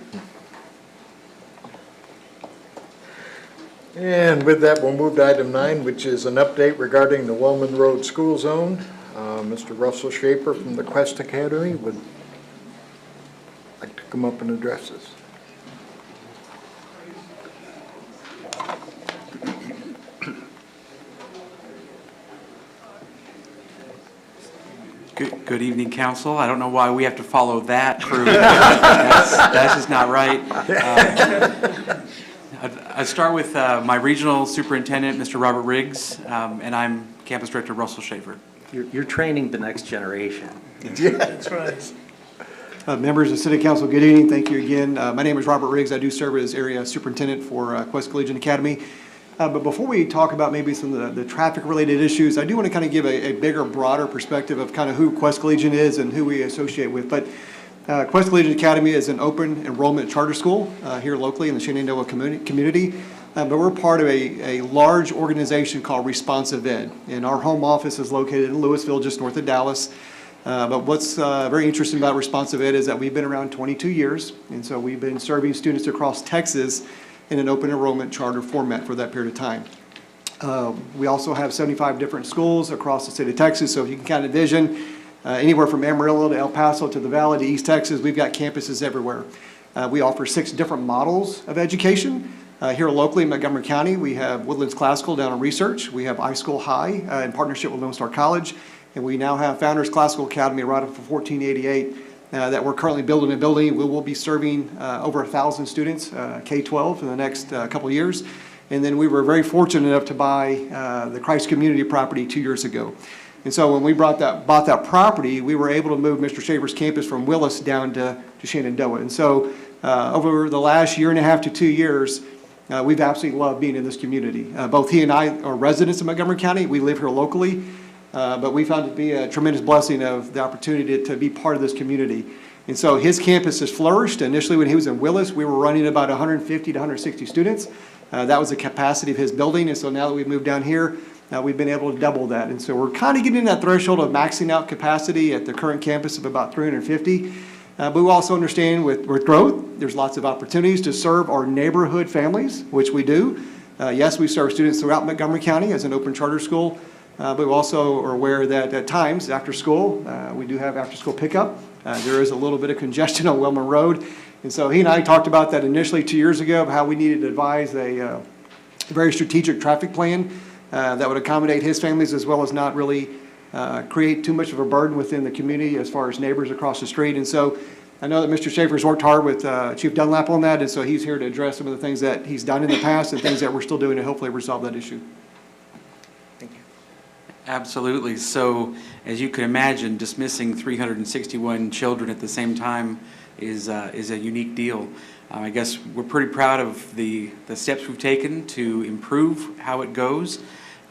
S1: And with that, we'll move to item 9, which is an update regarding the Wellman Road School Zone. Mr. Russell Schaefer from the Quest Academy would like to come up and address us.
S16: Good evening, council. I don't know why we have to follow that crew. That's just not right. I start with my regional superintendent, Mr. Robert Riggs, and I'm campus director Russell Schaefer.
S10: You're training the next generation.
S6: That's right.
S17: Members of City Council, good evening. Thank you again. My name is Robert Riggs. I do serve as area superintendent for Quest Collegiate Academy. But before we talk about maybe some of the traffic-related issues, I do want to kind of give a bigger, broader perspective of kind of who Quest Collegiate is and who we associate with. But Quest Collegiate Academy is an open enrollment charter school here locally in the Shenandoah community. But we're part of a large organization called Responsive Ed. And our home office is located in Louisville, just north of Dallas. But what's very interesting about Responsive Ed is that we've been around 22 years. And so we've been serving students across Texas in an open enrollment charter format for that period of time. We also have 75 different schools across the state of Texas. So if you can kind of envision anywhere from Amarillo to El Paso to the Valley to East Texas, we've got campuses everywhere. We offer 6 different models of education. Here locally in Montgomery County, we have Woodlands Classical down in Research. We have iSchool High in partnership with Lone Star College. And we now have Founders Classical Academy right up for 1488 that we're currently building a building. We will be serving over 1,000 students, K-12, in the next couple of years. And then we were very fortunate enough to buy the Christ Community property 2 years ago. And so when we bought that property, we were able to move Mr. Schaefer's campus from Willis down to Shenandoah. And so over the last year and a half to 2 years, we've absolutely loved being in this community. Both he and I are residents of Montgomery County. We live here locally, but we found it to be a tremendous blessing of the opportunity to be part of this community. And so his campus has flourished. Initially, when he was in Willis, we were running about 150 to 160 students. That was the capacity of his building. And so now that we've moved down here, we've been able to double that. And so we're kind of getting that threshold of maxing out capacity at the current campus of about 350. But we also understand with growth, there's lots of opportunities to serve our neighborhood families, which we do. Yes, we serve students throughout Montgomery County as an open charter school, but we also are aware that at times after school, we do have after school pickup. There is a little bit of congestion on Wellman Road. And so he and I talked about that initially 2 years ago, of how we needed to devise a very strategic traffic plan that would accommodate his families as well as not really create too much of a burden within the community as far as neighbors across the street. And so I know that Mr. Schaefer's worked hard with Chief Dunlap on that, and so he's here to address some of the things that he's done in the past and things that we're still doing to hopefully resolve that issue.
S10: Thank you.
S16: Absolutely. So as you can imagine, dismissing 361 children at the same time is a unique deal. I guess we're pretty proud of the steps we've taken to improve how it goes.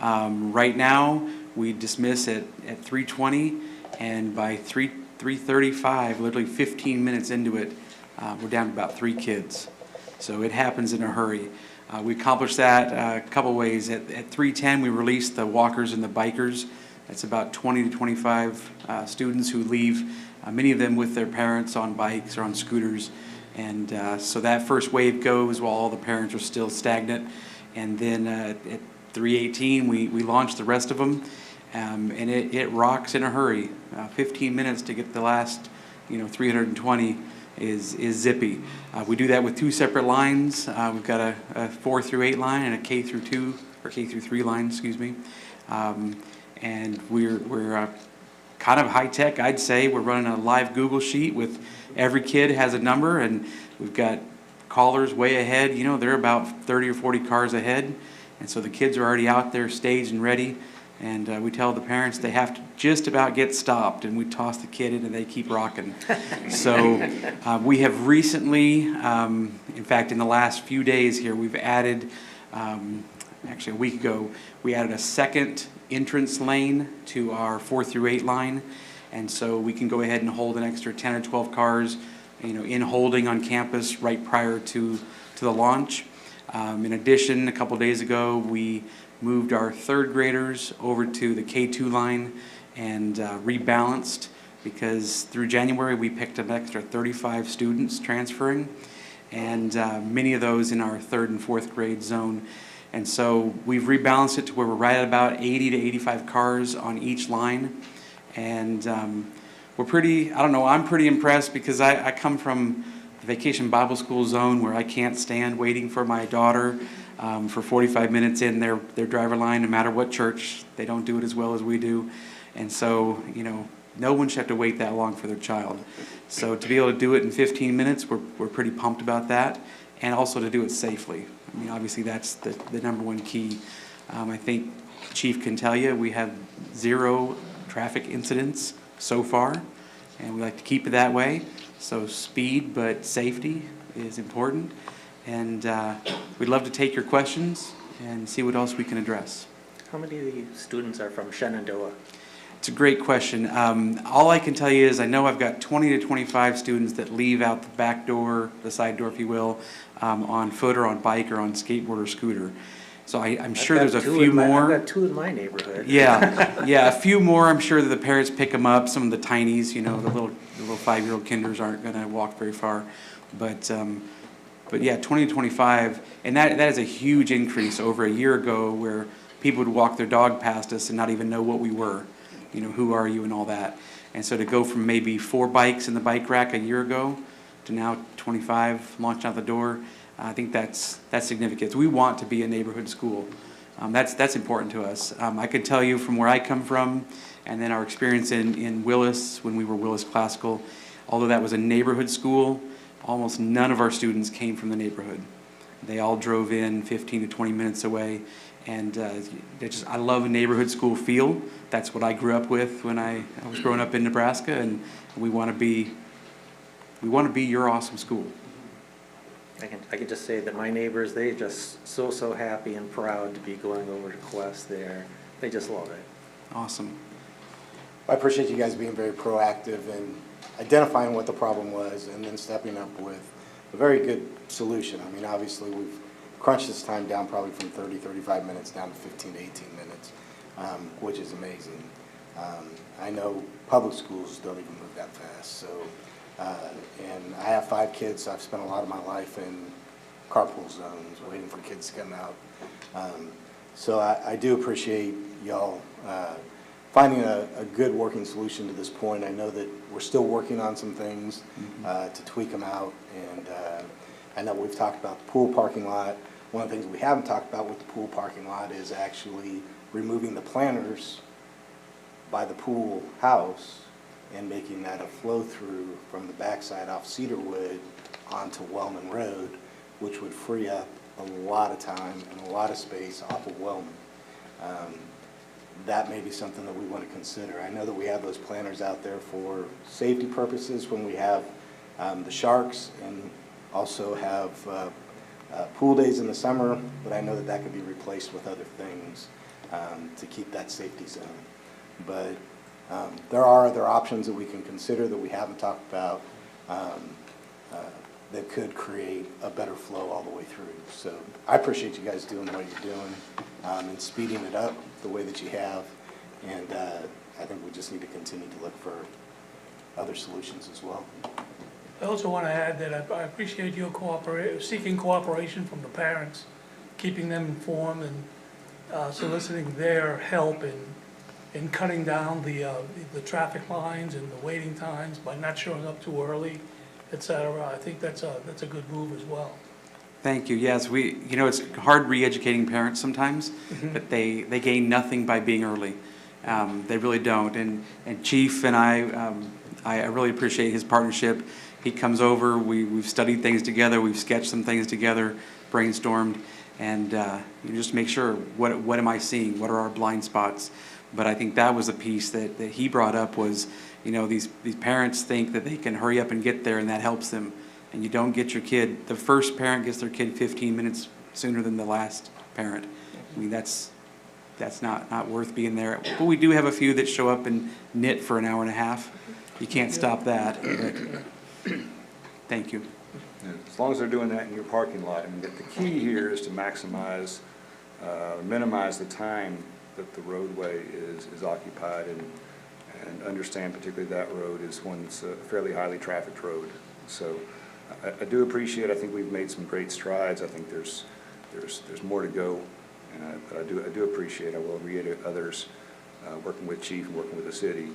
S16: Right now, we dismiss at 3:20, and by 3:35, literally 15 minutes into it, we're down to about 3 kids. So it happens in a hurry. We accomplished that a couple ways. At 3:10, we released the walkers and the bikers. That's about 20 to 25 students who leave, many of them with their parents on bikes or on scooters. And so that first wave goes while all the parents are still stagnant. And then at 3:18, we launched the rest of them. And it rocks in a hurry. 15 minutes to get the last, 320 is zippy. We do that with 2 separate lines. We've got a 4 through 8 line and a K through 2 or K through 3 line, excuse me. And we're kind of high tech, I'd say. We're running a live Google sheet with every kid has a number, and we've got callers way ahead. They're about 30 or 40 cars ahead, and so the kids are already out there staged and ready. And we tell the parents they have to just about get stopped, and we toss the kid in and they keep rocking. So we have recently, in fact, in the last few days here, we've added, actually a week ago, we added a second entrance lane to our 4 through 8 line. And so we can go ahead and hold an extra 10 or 12 cars, in holding on campus right prior to the launch. In addition, a couple days ago, we moved our 3rd graders over to the K2 line and rebalanced, because through January we picked up an extra 35 students transferring, and many of those in our 3rd and 4th grade zone. And so we've rebalanced it to where we're right at about 80 to 85 cars on each line. And we're pretty, I don't know, I'm pretty impressed, because I come from the Vacation Bible School zone where I can't stand waiting for my daughter for 45 minutes in their driver line, no matter what church. They don't do it as well as we do. And so, no one should have to wait that long for their child. So to be able to do it in 15 minutes, we're pretty pumped about that. And also to do it safely. I mean, obviously that's the number one key. I think Chief can tell you we have 0 traffic incidents so far, and we like to keep it that way. So speed, but safety is important. And we'd love to take your questions and see what else we can address.
S10: How many of the students are from Shenandoah?
S16: It's a great question. All I can tell you is I know I've got 20 to 25 students that leave out the back door, the side door, if you will, on foot or on bike or on skateboard or scooter. So I'm sure there's a few more.
S10: I've got 2 in my neighborhood.
S16: Yeah, a few more. I'm sure that the parents pick them up. Some of the tinies, the little 5-year-old kinders aren't going to walk very far. But yeah, 20 to 25, and that is a huge increase over a year ago, where people would walk their dog past us and not even know what we were. Who are you and all that. And so to go from maybe 4 bikes in the bike rack a year ago to now 25 launched out the door, I think that's significant. We want to be a neighborhood school. That's important to us. I could tell you from where I come from, and then our experience in Willis, when we were Willis Classical, although that was a neighborhood school, almost none of our students came from the neighborhood. They all drove in 15 to 20 minutes away. And I love a neighborhood school feel. That's what I grew up with when I was growing up in Nebraska, and we want to be your awesome school.
S10: I can just say that my neighbors, they just so happy and proud to be going over to Quest there. They just love it.
S16: Awesome.
S13: I appreciate you guys being very proactive and identifying what the problem was and then stepping up with a very good solution. I mean, obviously we've crunched this time down probably from 30, 35 minutes down to 15 to 18 minutes, which is amazing. I know public schools don't even move that fast. So, and I have 5 kids, so I've spent a lot of my life in carpool zones waiting for kids to come out. So I do appreciate y'all finding a good working solution to this point. I know that we're still working on some things to tweak them out, and I know we've talked about the pool parking lot. One of the things we haven't talked about with the pool parking lot is actually removing the planters by the pool house and making that a flow-through from the backside off Cedarwood onto Wellman Road, which would free up a lot of time and a lot of space off of Wellman. That may be something that we want to consider. I know that we have those planters out there for safety purposes when we have the sharks, and also have pool days in the summer, but I know that that could be replaced with other things to keep that safety zone. But there are other options that we can consider that we haven't talked about that could create a better flow all the way through. So I appreciate you guys doing what you're doing and speeding it up the way that you have. And I think we just need to continue to look for other solutions as well.
S18: I also want to add that I appreciate your seeking cooperation from the parents, keeping them informed and soliciting their help in cutting down the traffic lines and the waiting times by not showing up too early, et cetera. I think that's a good move as well.
S16: Thank you. Yes, it's hard re-educating parents sometimes, but they gain nothing by being early. They really don't. And Chief and I really appreciate his partnership. He comes over, we've studied things together, we've sketched some things together, brainstormed, and you just make sure, what am I seeing? What are our blind spots? But I think that was a piece that he brought up was, these parents think that they can hurry up and get there and that helps them. And you don't get your kid, the first parent gets their kid 15 minutes sooner than the last parent. I mean, that's not worth being there. But we do have a few that show up and knit for an hour and a half. You can't stop that. But thank you.
S8: As long as they're doing that in your parking lot, I mean, the key here is to maximize, minimize the time that the roadway is occupied, and understand particularly that road is one that's a fairly highly trafficked road. So I do appreciate, I think we've made some great strides. I think there's more to go, and I do appreciate, I will reiterate others, working with Chief and working with the city,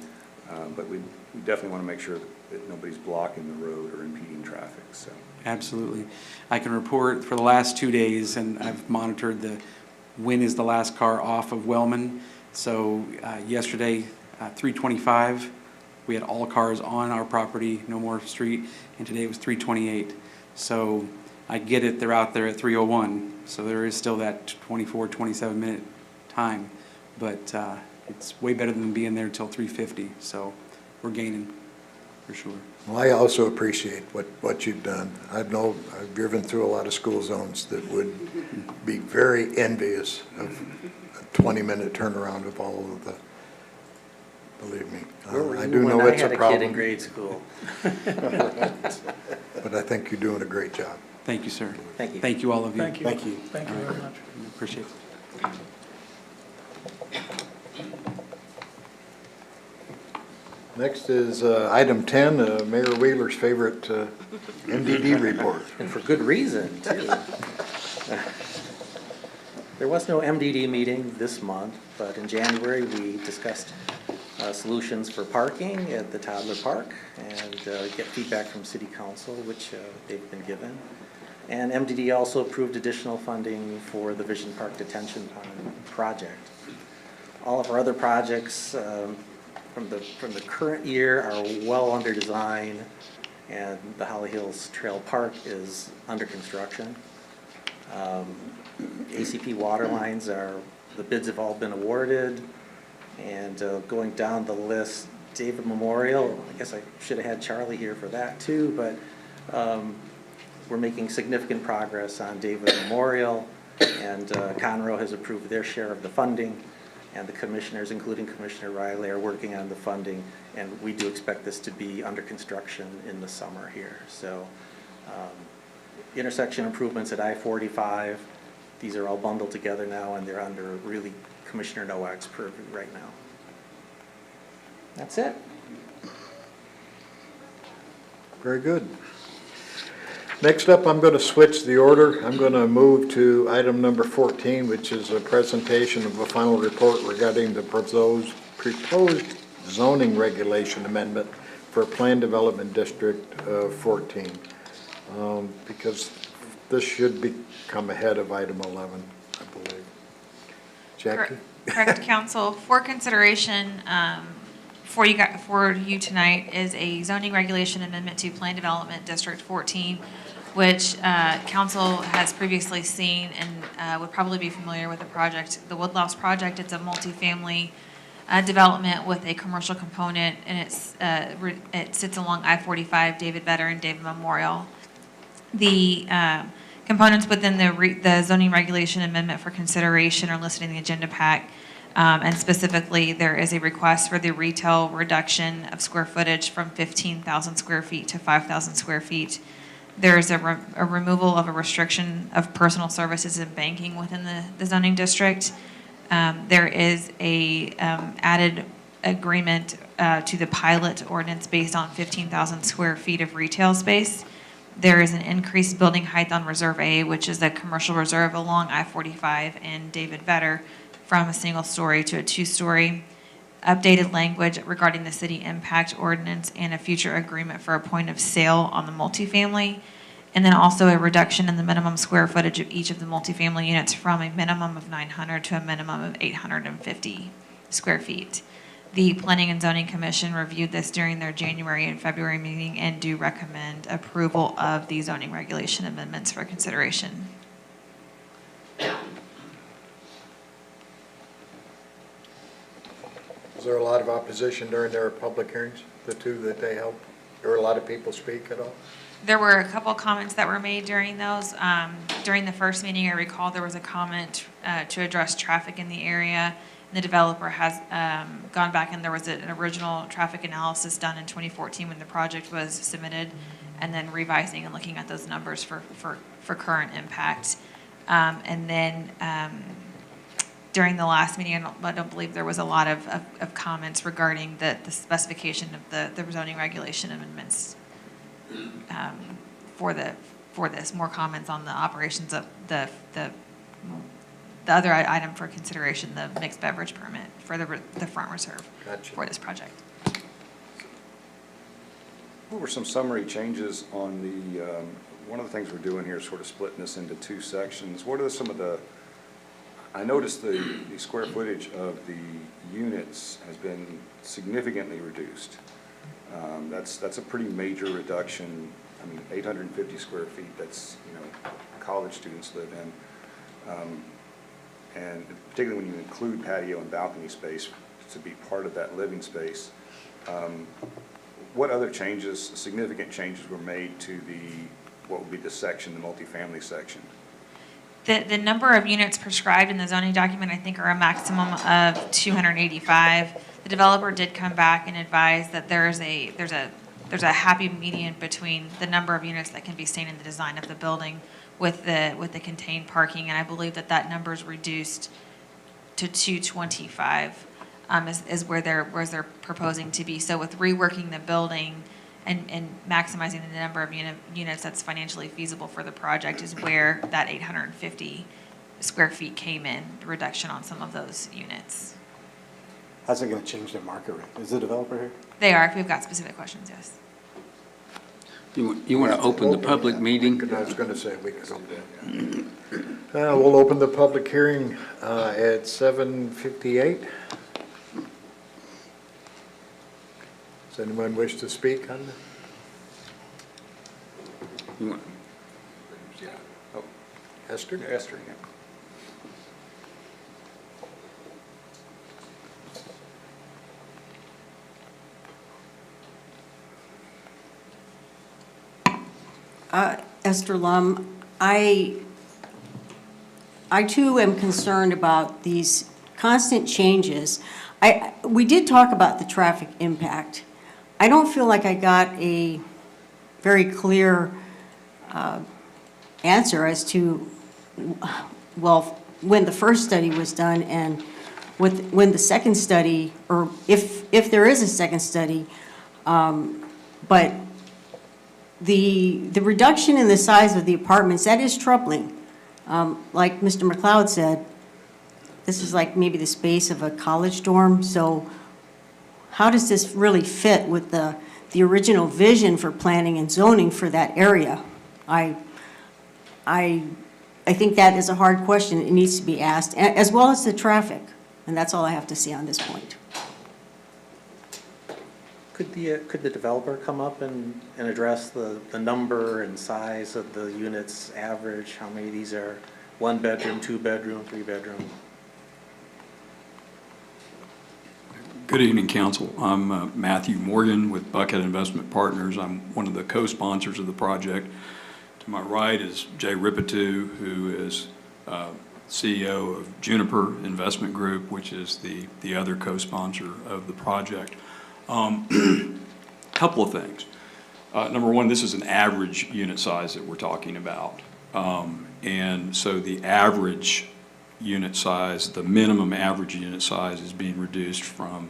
S8: but we definitely want to make sure that nobody's blocking the road or impeding traffic. So.
S16: Absolutely. I can report for the last 2 days, and I've monitored when is the last car off of Wellman. So yesterday, 3:25, we had all cars on our property, no more street, and today it was 3:28. So I get it, they're out there at 3:01, so there is still that 24, 27-minute time, but it's way better than being there until 3:50, so we're gaining, for sure.
S1: Well, I also appreciate what you've done. I've driven through a lot of school zones that would be very envious of a 20-minute turnaround of all of the, believe me. I do know it's a problem.
S10: When I had a kid in grade school.
S1: But I think you're doing a great job.
S16: Thank you, sir.
S10: Thank you.
S16: Thank you, all of you.
S18: Thank you.
S1: Thank you.
S18: Thank you very much.
S16: Appreciate it.
S1: Next is item 10, Mayor Wheeler's favorite MDD report.
S10: And for good reason, too. There was no MDD meeting this month, but in January, we discussed solutions for parking at the toddler park and get feedback from City Council, which they've been given. And MDD also approved additional funding for the Vision Park Detention Pond project. All of our other projects from the current year are well under design, and the Holly Hills Trail Park is under construction. ACP water lines the bids have all been awarded, and going down the list, David Memorial, I guess I should have had Charlie here for that too, but we're making significant progress on David Memorial, and Conroe has approved their share of the funding, and the commissioners, including Commissioner Riley, are working on the funding, and we do expect this to be under construction in the summer here. So intersection improvements at I-45, these are all bundled together now, and they're under really Commissioner Nowak's purview right now. That's it.
S1: Very good. Next up, I'm going to switch the order. I'm going to move to item number 14, which is a presentation of a final report regarding the proposed zoning regulation amendment for Planned Development District 14, because this should become ahead of item 11, I believe. Jackie?
S19: Correct, Council. For consideration for you tonight is a zoning regulation amendment to Planned Development District 14, which Council has previously seen and would probably be familiar with the project, the Woodlouse project. It's a multifamily development with a commercial component, and it sits along I-45, David Vedder, and David Memorial. The components within the zoning regulation amendment for consideration are listed in the agenda pack. And specifically, there is a request for the retail reduction of square footage from 15,000 square feet to 5,000 square feet. There is a removal of a restriction of personal services and banking within the zoning district. There is a added agreement to the pilot ordinance based on 15,000 square feet of retail space. There is an increased building height on Reserve A, which is a commercial reserve along I-45 and David Vedder, from a single story to a two-story. Updated language regarding the city impact ordinance and a future agreement for a point of sale on the multifamily. And then also a reduction in the minimum square footage of each of the multifamily units from a minimum of 900 to a minimum of 850 square feet. The Planning and Zoning Commission reviewed this during their January and February meeting and do recommend approval of the zoning regulation amendments for consideration.
S1: Was there a lot of opposition during their public hearings, the two that they held? There were a lot of people speak at all?
S19: There were a couple comments that were made during those. During the first meeting, I recall there was a comment to address traffic in the area. The developer has gone back, and there was an original traffic analysis done in 2014 when the project was submitted, and then revising and looking at those numbers for current impact. And then during the last meeting, I don't believe there was a lot of comments regarding the specification of the zoning regulation amendments for this. More comments on the operations of the other item for consideration, the mixed beverage permit for the front reserve. Gotcha. For this project.
S8: What were some summary changes on the, one of the things we're doing here is sort of splitting this into two sections. What are some of the, I noticed the square footage of the units has been significantly reduced. That's a pretty major reduction. I mean, 850 square feet, that's, you know, college students live in. And particularly when you include patio and balcony space to be part of that living space, what other changes, significant changes were made to what would be the section, the multifamily section?
S19: The number of units prescribed in the zoning document, I think, are a maximum of 285. The developer did come back and advise that there's a happy median between the number of units that can be seen in the design of the building with the contained parking, and I believe that number is reduced to 225, is where they're proposing to be. So with reworking the building and maximizing the number of units that's financially feasible for the project is where that 850 square feet came in, the reduction on some of those units.
S13: How's it going to change the market rate? Is the developer here?
S19: They are, if we've got specific questions, yes.
S11: You want to open the public meeting?
S1: I was going to say we could open it. We'll open the public hearing at 7:58. Does anyone wish to speak on that?
S11: You want-
S8: Yeah. Oh,
S1: Esther?
S8: Esther, yeah.
S5: Esther Lum, I too am concerned about these constant changes. We did talk about the traffic impact. I don't feel like I got a very clear answer as to, well, when the first study was done and when the second study, or if there is a second study, but the reduction in the size of the apartments, that is troubling. Like Mr. McLeod said, this is like maybe the space of a college dorm. So how does this really fit with the original vision for planning and zoning for that area? I think that is a hard question. It needs to be asked, as well as the traffic. And that's all I have to say on this point.
S10: Could the developer come up and address the number and size of the units average? How many of these are 1 bedroom, 2 bedroom, 3 bedroom?
S20: Good evening, Council. I'm Matthew Morgan with Buckhead Investment Partners. I'm one of the co-sponsors of the project. To my right is Jay Ripitu, who is CEO of Juniper Investment Group, which is the other co-sponsor of the project. Couple of things. Number one, this is an average unit size that we're talking about. And so the average unit size, the minimum average unit size is being reduced from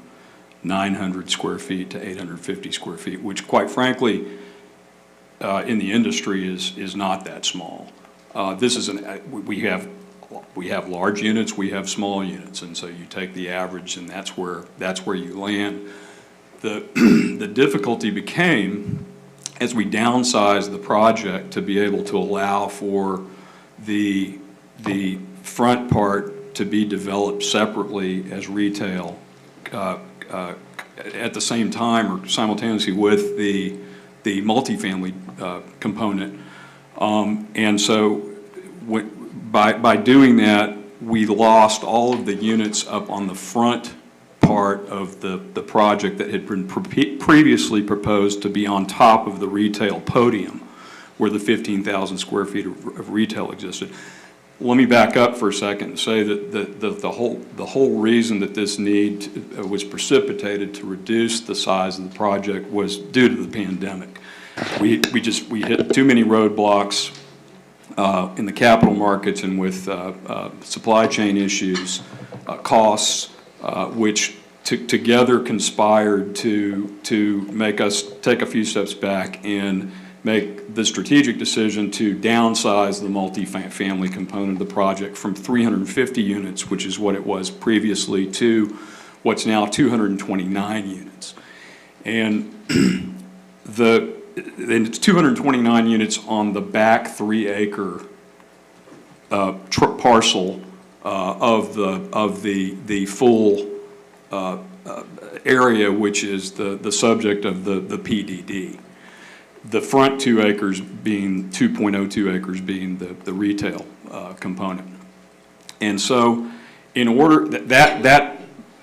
S20: 900 square feet to 850 square feet, which quite frankly, in the industry is not that small. This is we have large units, we have small units, and so you take the average and that's where you land. The difficulty became, as we downsized the project to be able to allow for the front part to be developed separately as retail at the same time or simultaneously with the multifamily component. And so by doing that, we lost all of the units up on the front part of the project that had been previously proposed to be on top of the retail podium where the 15,000 square feet of retail existed. Let me back up for a second and say that the whole reason that this need was precipitated to reduce the size of the project was due to the pandemic. We hit too many roadblocks in the capital markets and with supply chain issues, costs, which together conspired to make us take a few steps back and make the strategic decision to downsize the multifamily component of the project from 350 units, which is what it was previously, to what's now 229 units. And it's 229 units on the back 3-acre parcel of the full area, which is the subject of the PDD. The front 2 acres being 2.02 acres being the retail component. And so in order that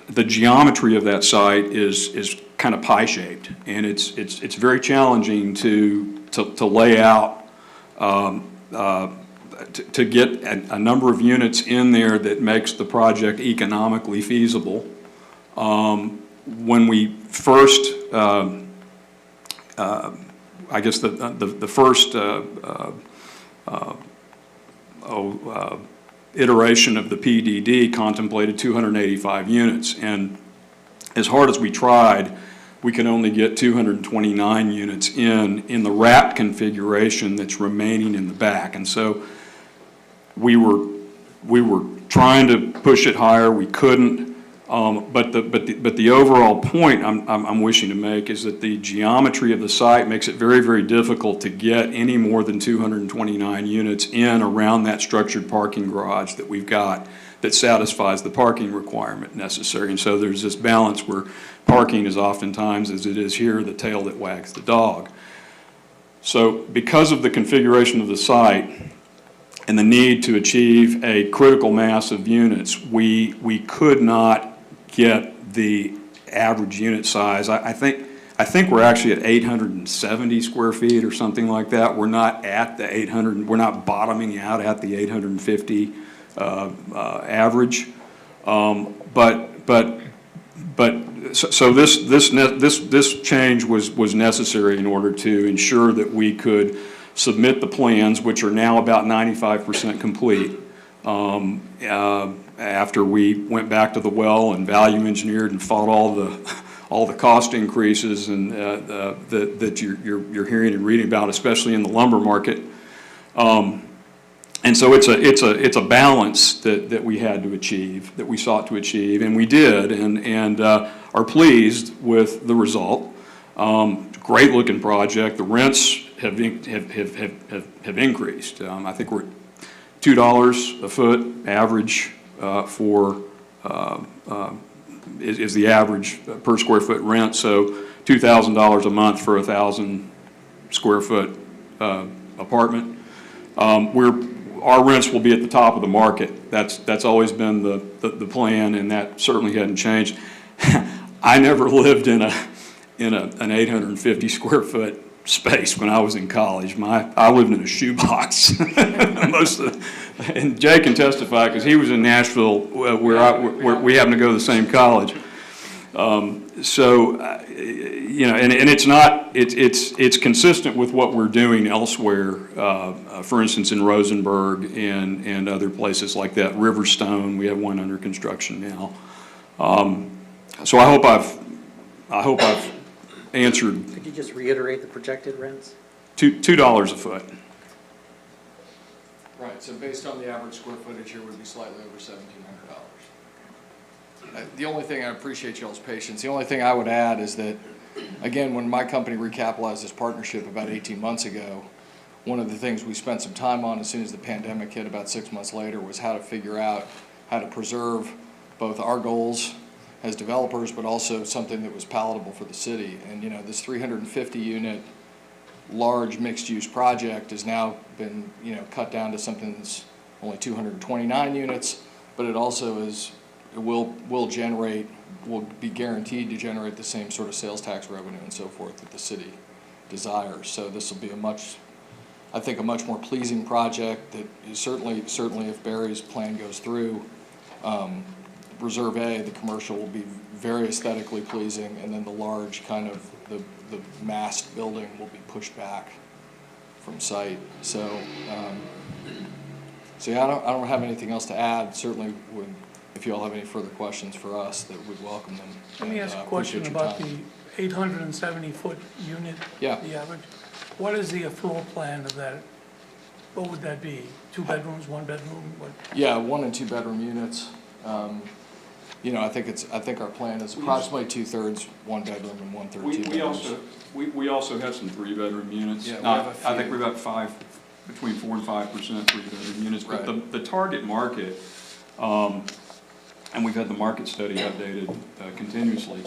S20: the geometry of that site is kind of pie-shaped, and it's very challenging to lay out to get a number of units in there that makes the project economically feasible. When we first I guess the first iteration of the PDD contemplated 285 units, and as hard as we tried, we could only get 229 units in the wrap configuration that's remaining in the back. And so we were trying to push it higher. We couldn't. But the overall point I'm wishing to make is that the geometry of the site makes it very, very difficult to get any more than 229 units in around that structured parking garage that we've got that satisfies the parking requirement necessary. And so there's this balance where parking is oftentimes, as it is here, the tail that wags the dog. So because of the configuration of the site and the need to achieve a critical mass of units, we could not get the average unit size. I think we're actually at 870 square feet or something like that. We're not at the 800. We're not bottoming out at the 850 average. So this change was necessary in order to ensure that we could submit the plans, which are now about 95% complete. After we went back to the well and value engineered and fought all the cost increases and that you're hearing and reading about, especially in the lumber market, and so it's a balance that we had to achieve, that we sought to achieve, and we did, and are pleased with the result. Great looking project. The rents have increased. I think we're at $2 a foot average. Is the average per square foot rent, so $2,000 a month for a 1,000 square foot apartment. Our rents will be at the top of the market. That's always been the plan, and that certainly hadn't changed. I never lived in an 850 square foot space when I was in college. I lived in a shoebox. And Jay can testify because he was in Nashville where we happened to go to the same college. You know, and it's consistent with what we're doing elsewhere. For instance, in Rosenberg and other places like that. Riverstone, we have one under construction now. So I hope I've answered.
S10: Could you just reiterate the projected rents?
S20: $2 a foot.
S21: Right, so based on the average square footage here would be slightly over $1,700. The only thing, I appreciate y'all's patience, the only thing I would add is that, again, when my company recapitalized this partnership about 18 months ago, one of the things we spent some time on as soon as the pandemic hit about 6 months later was how to figure out how to preserve both our goals as developers, but also something that was palatable for the city. And you know, this 350 unit large mixed-use project has now been, you know, cut down to something that's only 229 units, but it also is will generate, will be guaranteed to generate the same sort of sales tax revenue and so forth that the city desires. So this will be I think a much more pleasing project that is certainly if Barry's plan goes through, Reserve A, the commercial will be very aesthetically pleasing, and then the large kind of the massed building will be pushed back from site. So, yeah, I don't have anything else to add. Certainly, if you all have any further questions for us, that we'd welcome them.
S18: Let me ask a question about the 870-foot unit,
S21: Yeah.
S18: the average. What is the floor plan of that? What would that be? 2 bedrooms, 1 bedroom? What?
S21: Yeah, 1 and 2 bedroom units. You know, I think our plan is approximately 2/3 1 bedroom and 1/3 2 bedrooms.
S20: We also have some 3-bedroom units.
S21: Yeah, we have a
S20: I think
S21: few.
S20: we've got between 4 and 5% 3-bedroom units. But
S21: Right.
S20: the target market, and we've had the market study updated continuously.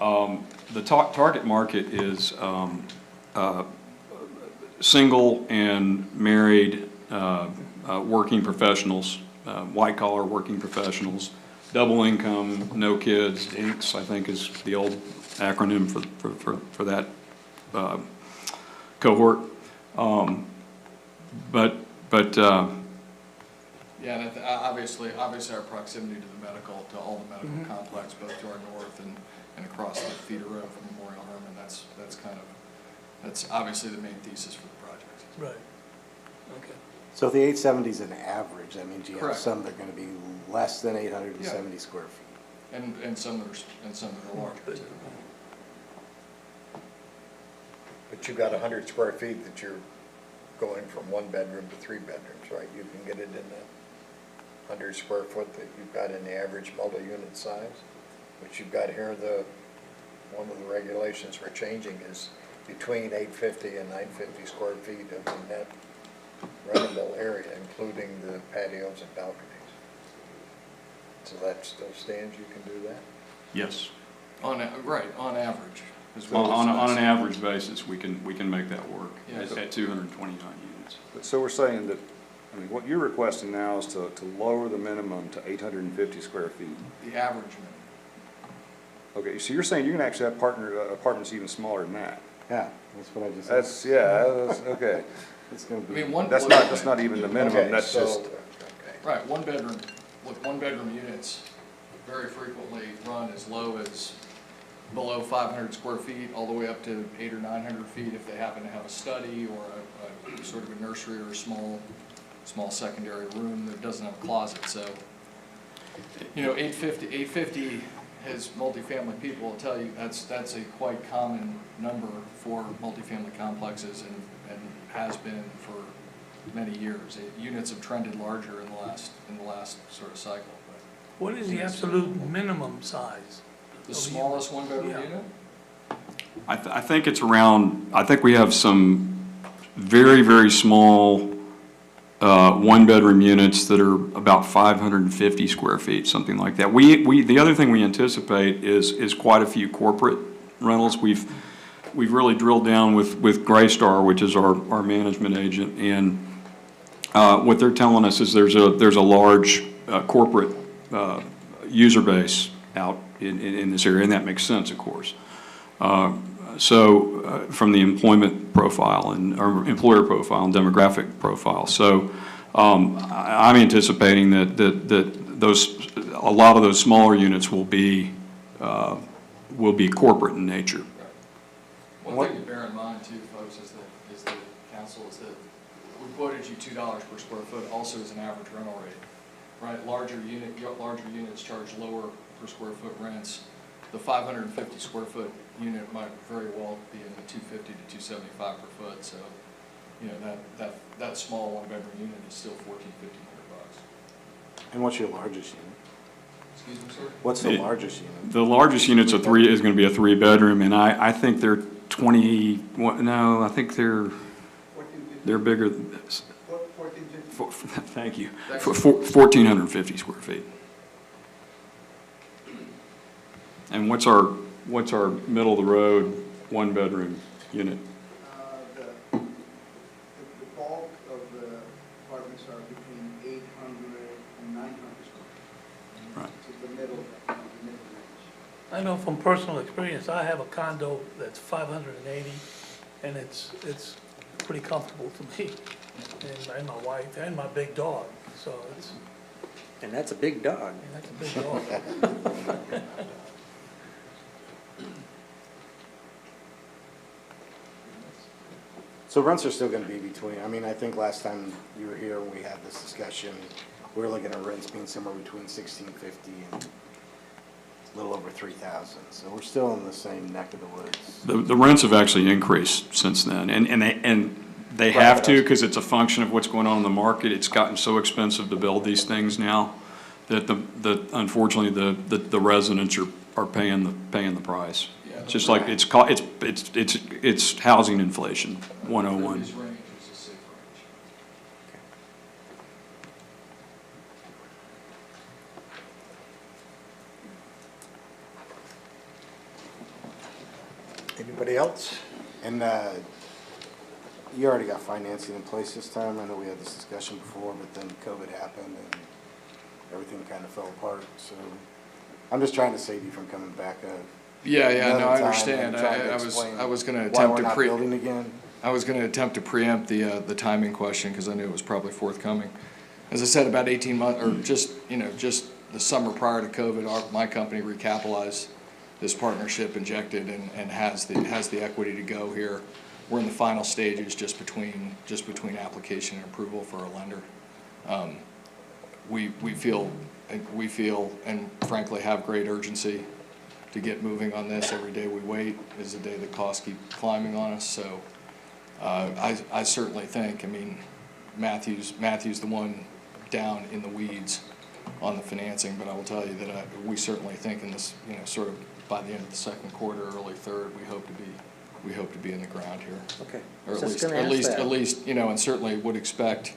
S20: The target market is single and married working professionals, white-collar working professionals, double income, no kids, DINKS, I think is the old acronym for that cohort.
S21: Yeah, and obviously our proximity to the medical, to all the medical complex, both to our north and across the feeder road from Memorial Herman, that's obviously the main thesis for the project.
S18: Right. Okay.
S13: So if the 870 is an average, that means you have
S21: Correct.
S13: some that are going to be less than 870 square feet.
S21: And some that are larger too.
S1: But you've got 100 square feet that you're going from 1 bedroom to 3 bedrooms, right? You can get it in the 100 square foot that you've got in the average multi-unit size. But you've got here, one of the regulations we're changing is between 850 and 950 square feet of the net rentable area, including the patios and balconies. So that still stands, you can do that?
S20: Yes.
S21: On average.
S20: On an average basis, we can make that work
S21: Yeah.
S20: at 229 units.
S8: So we're saying that, I mean, what you're requesting now is to lower the minimum to 850 square feet.
S21: The average minimum.
S8: Okay, so you're saying you can actually have apartments even smaller than that?
S13: Yeah, that's what I just said.
S8: Okay.
S13: It's going to
S21: I
S13: be.
S21: mean,
S8: That's not even the minimum,
S1: Okay,
S8: that's
S1: so-
S8: just,
S21: Right, 1 bedroom, look, 1 bedroom units very frequently run as low as below 500 square feet, all the way up to 800 or 900 feet if they happen to have a study or a sort of a nursery or a small secondary room that doesn't have a closet. So, you know, 850 as multifamily people will tell you, that's a quite common number for multifamily complexes and has been for many years. Units have trended larger in the last sort of cycle. But
S18: What is the absolute minimum size?
S21: the smallest 1 bedroom
S18: Yeah.
S21: unit?
S20: I think it's around, I think we have some very, very small 1-bedroom units that are about 550 square feet, something like that. The other thing we anticipate is quite a few corporate rentals. We've really drilled down with Graystar, which is our management agent, and what they're telling us is there's a large corporate user base out in this area, and that makes sense, of course. From the employment profile or employer profile and demographic profile. So I'm anticipating that a lot of those smaller units will be corporate in nature.
S21: One thing to bear in mind too, folks, is that we quoted you $2 per square foot also as an average rental rate, right? Larger units charge lower per square foot rents. The 550 square foot unit might very well be in the 250 to 275 per foot. So, you know, that small 1-bedroom unit is still $1,400-$1,500.
S13: And what's your largest unit?
S21: Excuse me, sir?
S13: What's the largest unit?
S20: The largest unit's is going to be a 3-bedroom, and I think they're 20. No, I think they're bigger. Thank you. 1,450 square feet. And what's our middle of the road 1-bedroom unit?
S2: The bulk of the apartments are between 800 and 900 square feet.
S20: Right.
S2: to the middle range.
S18: I know from personal experience, I have a condo that's 580, and it's pretty comfortable to me, and my wife, and my big dog, so it's,
S10: And that's a big dog.
S18: and that's a big dog.
S13: So rents are still gonna be between, I mean, I think last time you were here when we had this discussion, we were looking at rents being somewhere between $1,650 and a little over $3,000. So we're still in the same neck of the woods.
S20: The rents have actually increased since then, and they have to, because it's a function of what's going on in the market. It's gotten so expensive to build these things now that unfortunately the residents are paying the price. It's just like it's housing inflation 101.
S21: His range is a safe range.
S1: Anybody else?
S13: And you already got financing in place this time. I know we had this discussion before, but then COVID happened and everything kind of fell apart. So I'm just trying to save you from coming back up.
S21: Yeah, no,
S13: another
S21: I
S13: time
S21: understand.
S13: and trying to
S21: I
S13: explain
S21: was going to
S13: why
S21: attempt
S13: we're
S21: to
S13: not building again.
S21: I was going to attempt to preempt the timing question because I knew it was probably forthcoming. As I said, about 18 months, or just the summer prior to COVID, my company recapitalized this partnership, injected, and has the equity to go here. We're in the final stages just between application and approval for our lender. We feel and frankly have great urgency to get moving on this. Every day we wait is a day the costs keep climbing on us. So I certainly think, I mean, Matthew's the one down in the weeds on the financing, but I will tell you that we certainly think in this, sort of by the end of the second quarter, early third, we hope to be in the ground here.
S10: Okay.
S21: Or
S10: Just
S21: at
S10: gonna ask that.
S21: least, and certainly would expect,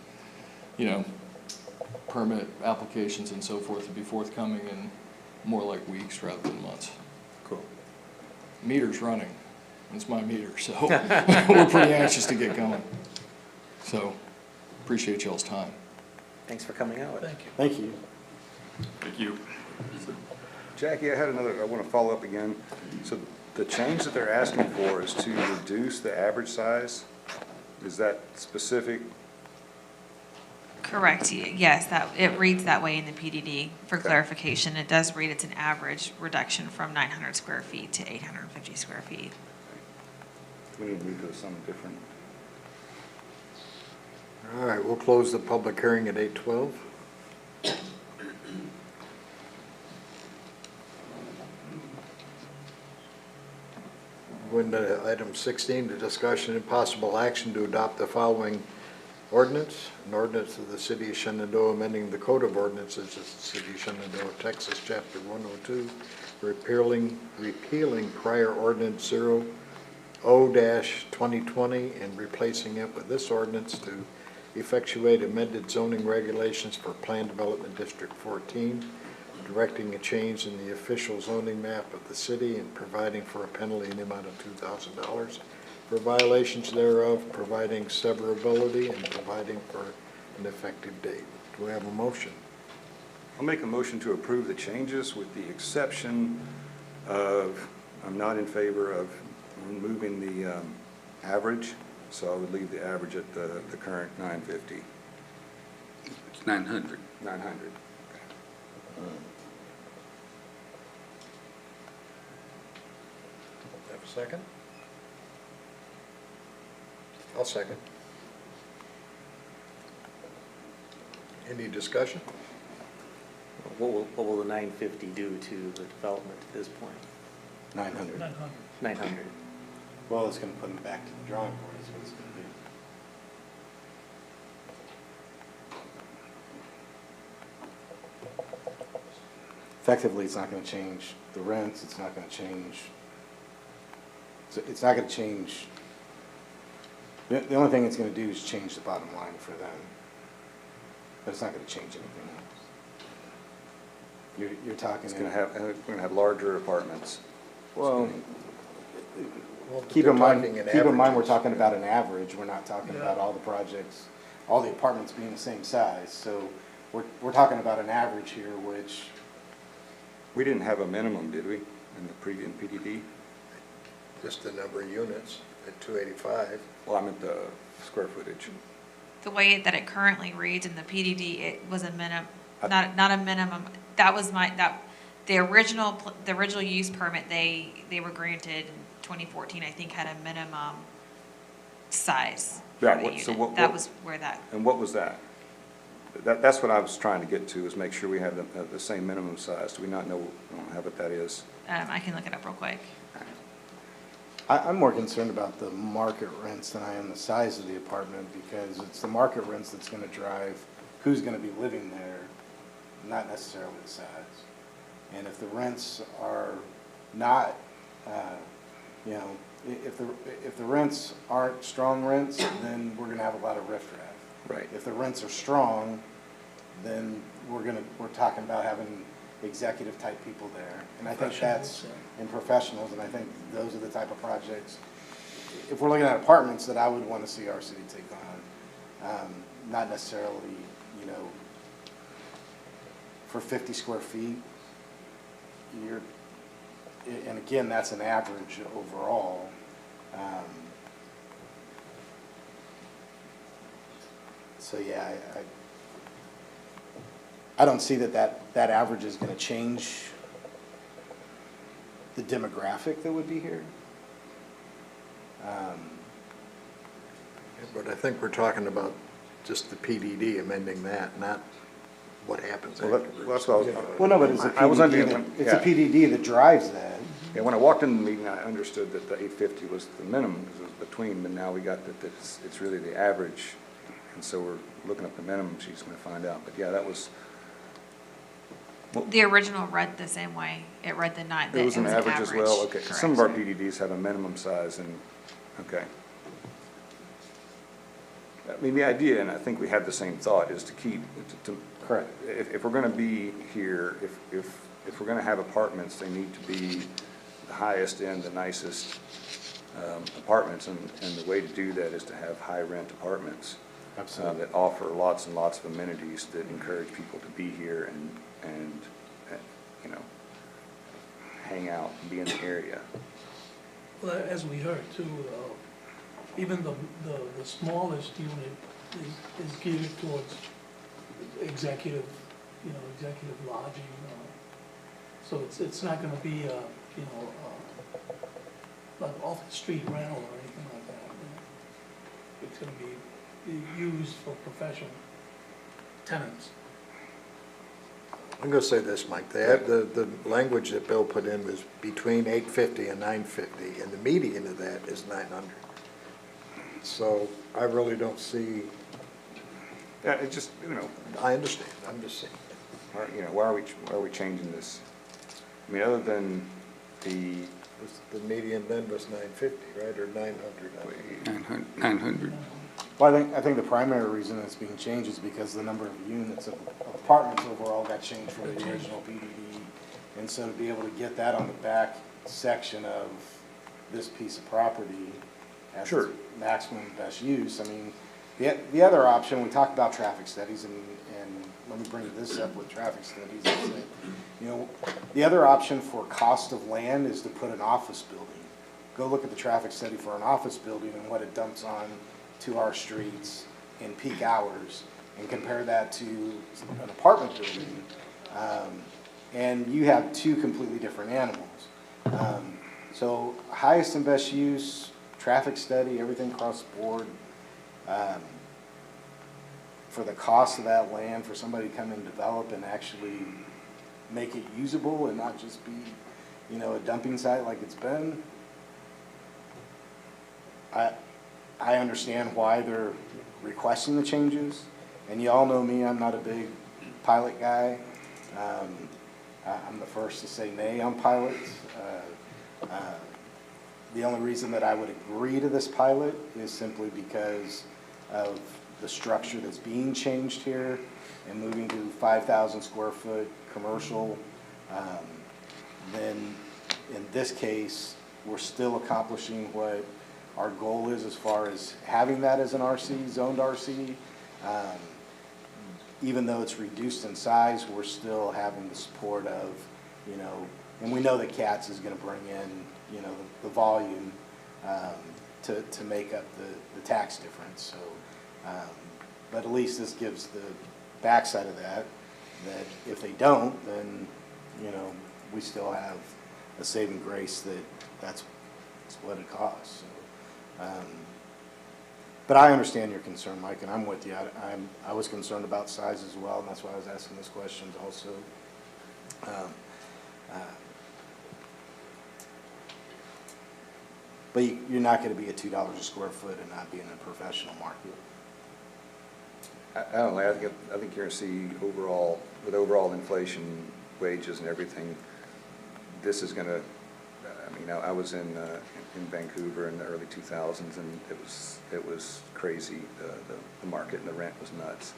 S21: permit applications and so forth to be forthcoming in more like weeks rather than months.
S10: Cool.
S21: Meter's running. It's my meter, so we're pretty anxious to get going. So, appreciate y'all's time.
S10: Thanks for coming out.
S18: Thank you.
S13: Thank you.
S20: Thank you.
S8: Jackie, I want to follow up again. So the change that they're asking for is to reduce the average size? Is that specific?
S19: Correct, yes, it reads that way in the PDD. For clarification, it does read it's an average reduction from 900 square feet to 850 square feet.
S8: We need to move to something different.
S1: All right, we'll close the public hearing at 8:12. Going to item 16, the discussion and possible action to adopt the following ordinance. An ordinance of the City of Shenandoah amending the Code of Ordinances of the City of Shenandoah, Texas, Chapter 102, repealing prior ordinance 0-2020 and replacing it with this ordinance to effectuate amended zoning regulations for Plan Development District 14, directing a change in the official zoning map of the city and providing for a penalty in the amount of $2,000 for violations thereof, providing severability, and providing for an effective date. Do we have a motion?
S8: I'll make a motion to approve the changes with the exception of, I'm not in favor of removing the average, so I would leave the average at the current 950.
S11: It's 900.
S8: 900.
S1: Have a second? I'll second. Any discussion?
S10: What will the 950 do to the development at this point?
S13: 900.
S10: 900.
S13: Well, it's gonna put them back to the drawing board, is what it's gonna do. Effectively, it's not gonna change the rents, it's not gonna change, it's not gonna change, the only thing it's gonna do is change the bottom line for them. But it's not gonna change anything else. You're talking.
S8: We're gonna have larger apartments.
S13: Well, keep in mind, we're talking about an average, we're not talking about all the projects, all the apartments being the same size, so we're talking about an average here, which
S8: We didn't have a minimum, did we, in the previous PDD?
S1: Just the number of units at 285.
S8: Well, I meant the square footage.
S19: The way that it currently reads in the PDD, it was a not a minimum. That was the original use permit they were granted in 2014, I think, had a minimum size for the unit. That was where that.
S8: And what was that? That's what I was trying to get to, is make sure we have the same minimum size. Do we not know, have what that is?
S19: I can look it up real quick.
S13: I'm more concerned about the market rents than I am the size of the apartment, because it's the market rents that's gonna drive who's gonna be living there, not necessarily the size. And if the rents are not, you know, if the rents aren't strong rents, then we're gonna have a lot of riffraff.
S8: Right.
S13: If the rents are strong, then we're talking about having executive type people there. And I think that's, and professionals, and I think those are the type of projects, if we're looking at apartments, that I would want to see our city take on. Not necessarily, you know, for 50 square feet, and again, that's an average overall. So yeah, I don't see that average is going to change the demographic that would be here.
S1: But I think we're talking about just the PDD, amending that, not what happens afterwards.
S8: That's what I was.
S13: Well, no, but it's a PDD that drives that.
S8: Yeah, when I walked in the meeting, I understood that the 850 was the minimum, because it was between, but now we got that it's really the average. And so we're looking up the minimum, she's going to find out. But yeah, that was.
S19: The original read the same way. It read the 9.
S8: It was an average as well? Okay.
S19: Correct.
S8: Some of our PDDs have a minimum size, and, okay. I mean, the idea, and I think we had the same thought, is to keep,
S13: correct.
S8: If we're going to be here, if we're going to have apartments, they need to be the highest end, the nicest apartments, and the way to do that is to have high rent apartments.
S13: Absolutely.
S8: That offer lots and lots of amenities that encourage people to be here and you know, hang out and be in the area.
S18: Well, as we heard too, even the smallest unit is geared towards executive, you know, executive lodging. So it's not gonna be, you know, like off the street rental or anything like that. You know. It's gonna be used for professional tenants.
S1: I'm going to say this, Mike, the language that Bill put in was between 850 and 950, and the median of that is 900. So I really don't see.
S8: Yeah, it just, you know.
S1: I understand, I'm just saying.
S8: You know, why are we changing this? I mean, other than the
S1: median then was 950, right, or 900?
S11: 900.
S13: Well, I think the primary reason it's being changed is because the number of units of apartments overall got changed from the original PDD. And so to be able to get that on the back section of this piece of property as its maximum best use, I mean, the other option, we talked about traffic studies, and let me bring this up with traffic studies. Is that, you know, the other option for cost of land is to put an office building. Go look at the traffic study for an office building and what it dumps on to our streets in peak hours, and compare that to an apartment building, and you have two completely different animals. So highest and best use, traffic study, everything across the board, for the cost of that land, for somebody to come and develop and actually make it usable and not just be, you know, a dumping site like it's been. I understand why they're requesting the changes, and you all know me, I'm not a big pilot guy. I'm the first to say nay on pilots. The only reason that I would agree to this pilot is simply because of the structure that's being changed here and moving to 5,000 square foot commercial. Then in this case, we're still accomplishing what our goal is as far as having that as an RC, zoned RC. Even though it's reduced in size, we're still having the support of you know, and we know that Katz is gonna bring in, you know, the volume, to make up the tax difference, so, but at least this gives the backside of that if they don't, then, you know, we still have a saving grace that's what it costs, so, but I understand your concern, Mike, and I'm with you. I was concerned about size as well, and that's why I was asking these questions also. But you're not going to be at $2 a square foot and not be in a professional market.
S8: I don't know, I think you're going to see overall, with overall inflation, wages and everything, this is going to, I mean, I was in Vancouver in the early 2000s, and it was crazy. The market and the rent was nuts.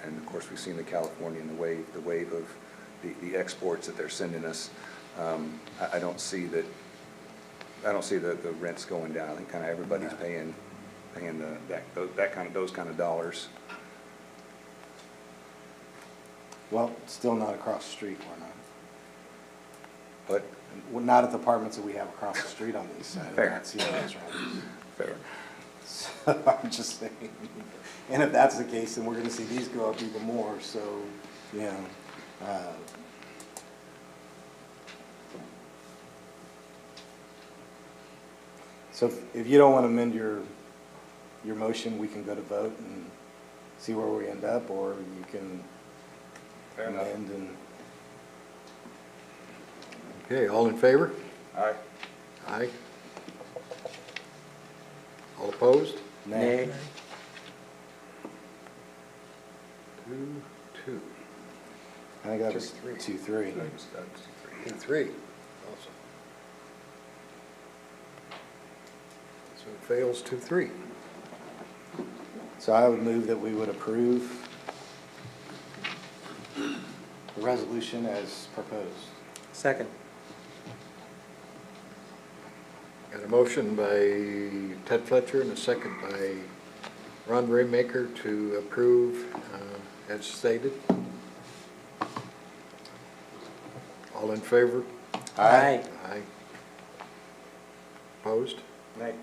S8: And of course, we've seen the California and the wave of the exports that they're sending us. I don't see that. I don't see the rents going down. I think kind of everybody's paying those kind of dollars.
S13: Well, still not across the street, we're not.
S8: But
S13: we're not at the apartments that we have across the street on the east side.
S8: Fair.
S13: That's, you know, that's right.
S8: Fair.
S13: So I'm just saying, and if that's the case, then we're going to see these go up even more. So, you know. So if you don't want to amend your motion, we can go to vote and see where we end up, or you can amend and.
S1: Okay, all in favor?
S8: Aye.
S1: Aye. All opposed?
S13: Nay.
S1: 2-2.
S13: I think that was 2-3.
S1: 2-3. Awesome. So it fails 2-3.
S13: So I would move that we would approve the resolution as proposed.
S10: Second.
S1: Got a motion by Ted Fletcher and a second by Ron Raymaker to approve as stated. All in favor?
S10: Aye.
S1: Aye. Opposed?
S13: Nay.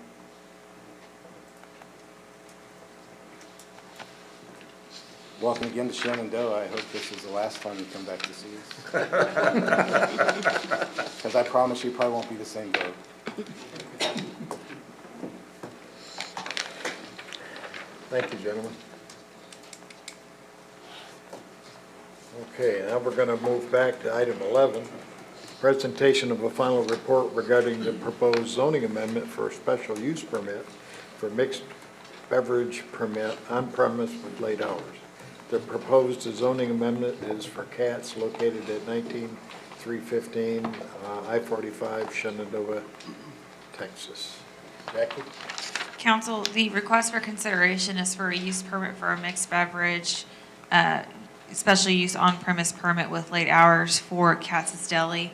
S13: Welcome again to Shenandoah. I hope this is the last time you come back to see us. Because I promise you probably won't be the same boat.
S1: Thank you, gentlemen. Okay, now we're going to move back to item 11, presentation of a final report regarding the proposed zoning amendment for a special use permit for mixed beverage permit on premise with late hours. The proposed zoning amendment is for Katz located at 19315 I-45 Shenandoah, Texas. Jackie?
S19: Council, the request for consideration is for a use permit for a mixed beverage, special use on-premise permit with late hours for Katz's Deli,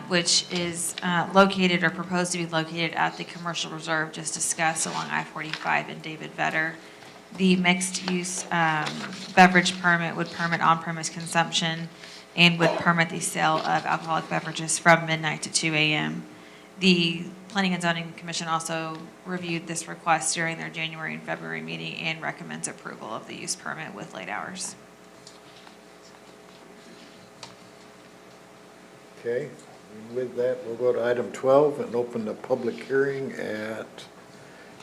S19: which is located or proposed to be located at the commercial reserve just discussed along I-45 and David Vetter. The mixed-use beverage permit would permit on-premise consumption and would permit the sale of alcoholic beverages from midnight to 2 a.m. The Planning and Zoning Commission also reviewed this request during their January and February meeting and recommends approval of the use permit with late hours.
S1: Okay, and with that, we'll go to item 12 and open the public hearing at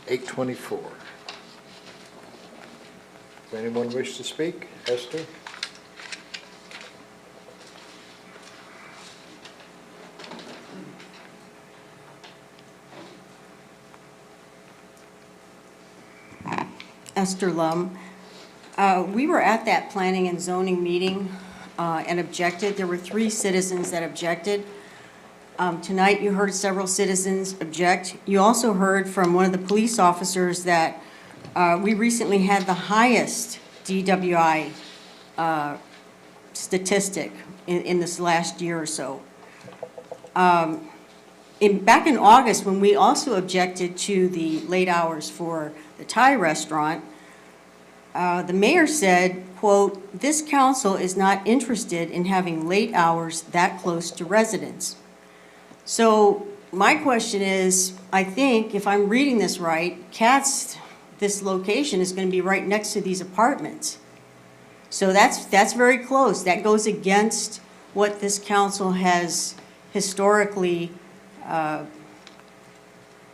S1: 8:24. Does anyone wish to speak? Esther?
S5: Esther Lum. We were at that planning and zoning meeting and objected. There were 3 citizens that objected. Tonight, you heard several citizens object. You also heard from one of the police officers that we recently had the highest DWI statistic in this last year or so. Back in August, when we also objected to the late hours for the Thai restaurant, the mayor said, quote, "This council is not interested in having late hours that close to residents." So my question is, I think if I'm reading this right, this location is going to be right next to these apartments. So that's very close. That goes against what this council has historically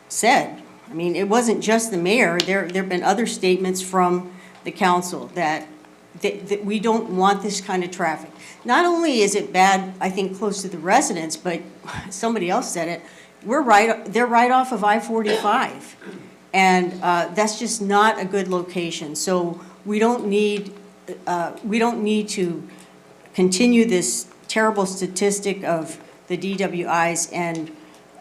S5: said. I mean, it wasn't just the mayor. There have been other statements from the council that we don't want this kind of traffic. Not only is it bad, I think, close to the residents, but somebody else said it, they're right off of I-45. And that's just not a good location. So we don't need to continue this terrible statistic of the DWIs, and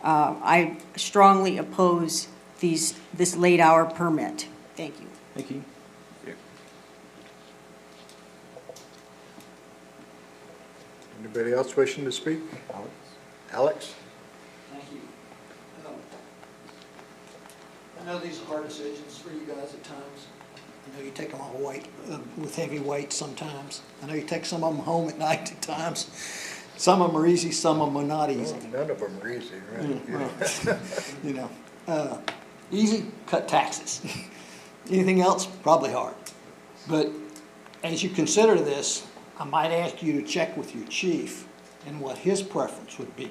S5: I strongly oppose this late hour permit. Thank you.
S17: Thank you.
S1: Anybody else wishing to speak? Alex?
S7: Thank you. I know these are hard decisions for you guys at times. I know you take them all with heavy weight sometimes. I know you take some of them home at night at times. Some of them are easy, some of them are not easy.
S1: Well, none of them are easy, right?
S7: You know, easy, cut taxes. Anything else, probably hard. But as you consider this, I might ask you to check with your chief and what his preference would be.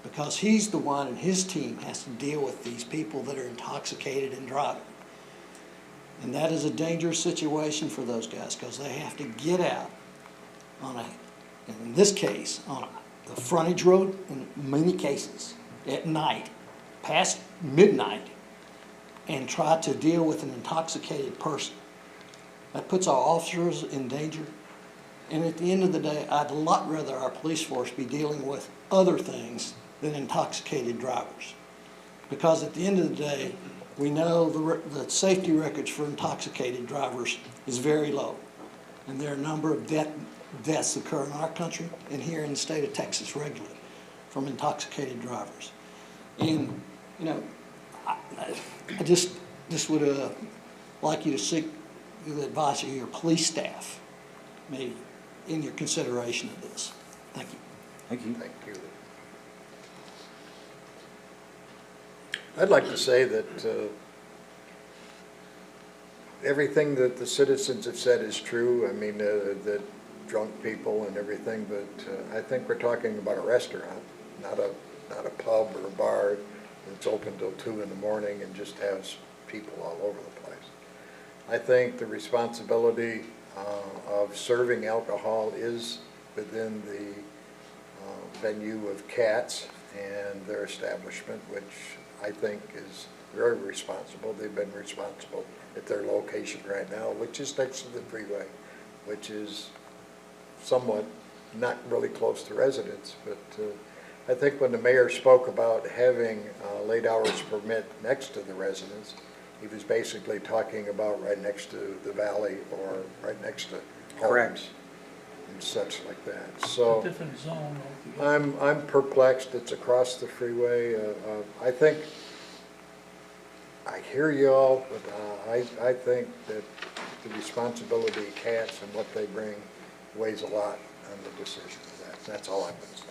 S7: Because he's the one and his team has to deal with these people that are intoxicated and driving. And that is a dangerous situation for those guys because they have to get out in this case, on the frontage road in many cases at night, past midnight, and try to deal with an intoxicated person. That puts our officers in danger. And at the end of the day, I'd a lot rather our police force be dealing with other things than intoxicated drivers. Because at the end of the day, we know the safety records for intoxicated drivers is very low. And there are a number of deaths occur in our country and here in the state of Texas regularly from intoxicated drivers. And, you know, I just would like you to seek the advice of your police staff, maybe, in your consideration of this. Thank you.
S1: Thank you. Thank you. I'd like to say that everything that the citizens have said is true. I mean, that drunk people and everything, but I think we're talking about a restaurant, not a pub or a bar that's open till 2 in the morning and just has people all over the place. I think the responsibility of serving alcohol is within the venue of CATS and their establishment, which I think is very responsible. They've been responsible at their location right now, which is next to the freeway, which is somewhat not really close to residents. But I think when the mayor spoke about having a late hours permit next to the residents, he was basically talking about right next to the valley or right next to homes.
S10: Correct.
S1: And such like that. So
S18: Different zone.
S1: I'm perplexed. It's across the freeway. I think I hear you all, but I think that the responsibility of CATS and what they bring weighs a lot on the decision of that. That's all I'm going to say.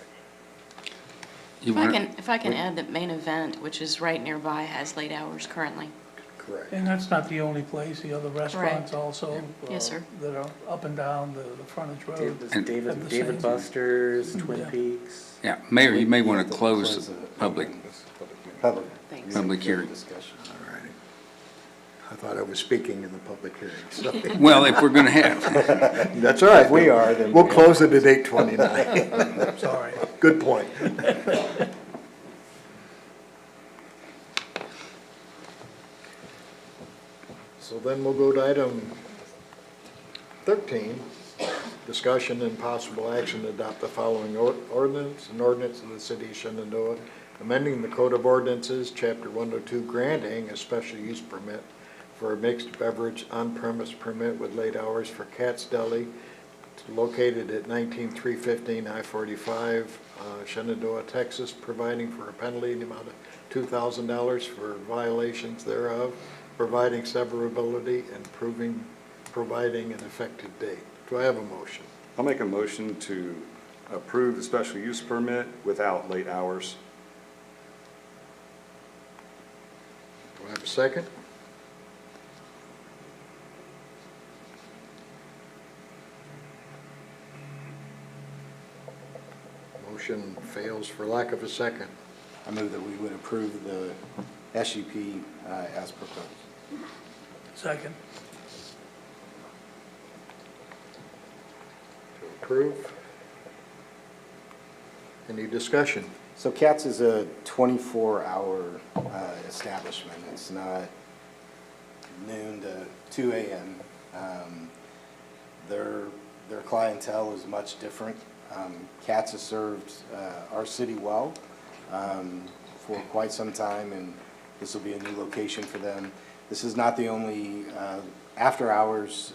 S3: If I can add that Main Event, which is right nearby, has late hours currently.
S1: Correct.
S18: And that's not the only place, the other restaurants also.
S3: Yes, sir.
S18: That are up and down the frontage road.
S10: David Buster's, Twin Peaks.
S11: Yeah, Mayor, you may want to close the public hearing.
S1: All right. I thought I was speaking in the public hearing. So.
S11: Well, if we're going to have.
S1: That's all right.
S13: If we are, then
S1: we'll close it at 8:29.
S18: Sorry.
S1: Good point. So then we'll go to item 13, discussion and possible action to adopt the following ordinance, an ordinance of the city of Shenandoah, amending the Code of Ordinances, Chapter 102, granting a special use permit for a mixed beverage on-premise permit with late hours for Cat's Deli, located at 19315 I-45, Shenandoah, Texas, providing for a penalty in the amount of $2,000 for violations thereof, providing severability and proving providing an effective date. Do I have a motion?
S8: I'll make a motion to approve the special use permit without late hours.
S1: Do I have a second? Motion fails for lack of a second.
S13: I move that we would approve the SUP as proposed.
S18: Second.
S1: To approve. Any discussion?
S13: So Katz is a 24-hour establishment. It's not noon to 2 a.m. Their clientele is much different. Katz has served our city well for quite some time, and this will be a new location for them. This is not the only after-hours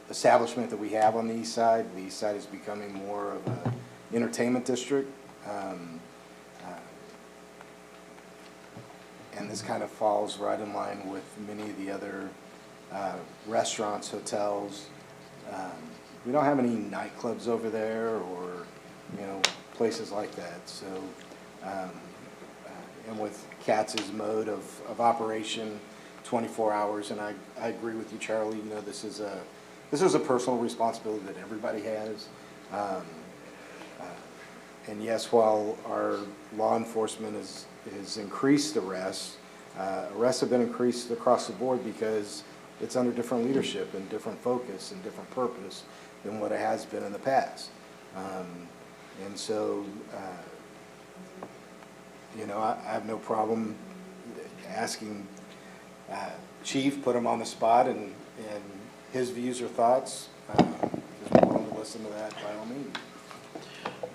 S13: establishment that we have on the east side. The east side is becoming more of an entertainment district. And this kind of falls right in line with many of the other restaurants, hotels. We don't have any nightclubs over there or, places like that. So, and with Katz's mode of operation, 24 hours, and I agree with you, Charlie, this is a personal responsibility that everybody has. And yes, while our law enforcement has increased arrests have been increased across the board because it's under different leadership and different focus and different purpose than what it has been in the past. And so, I have no problem asking Chief, put him on the spot, and his views or thoughts. Just willing to listen to that by all means.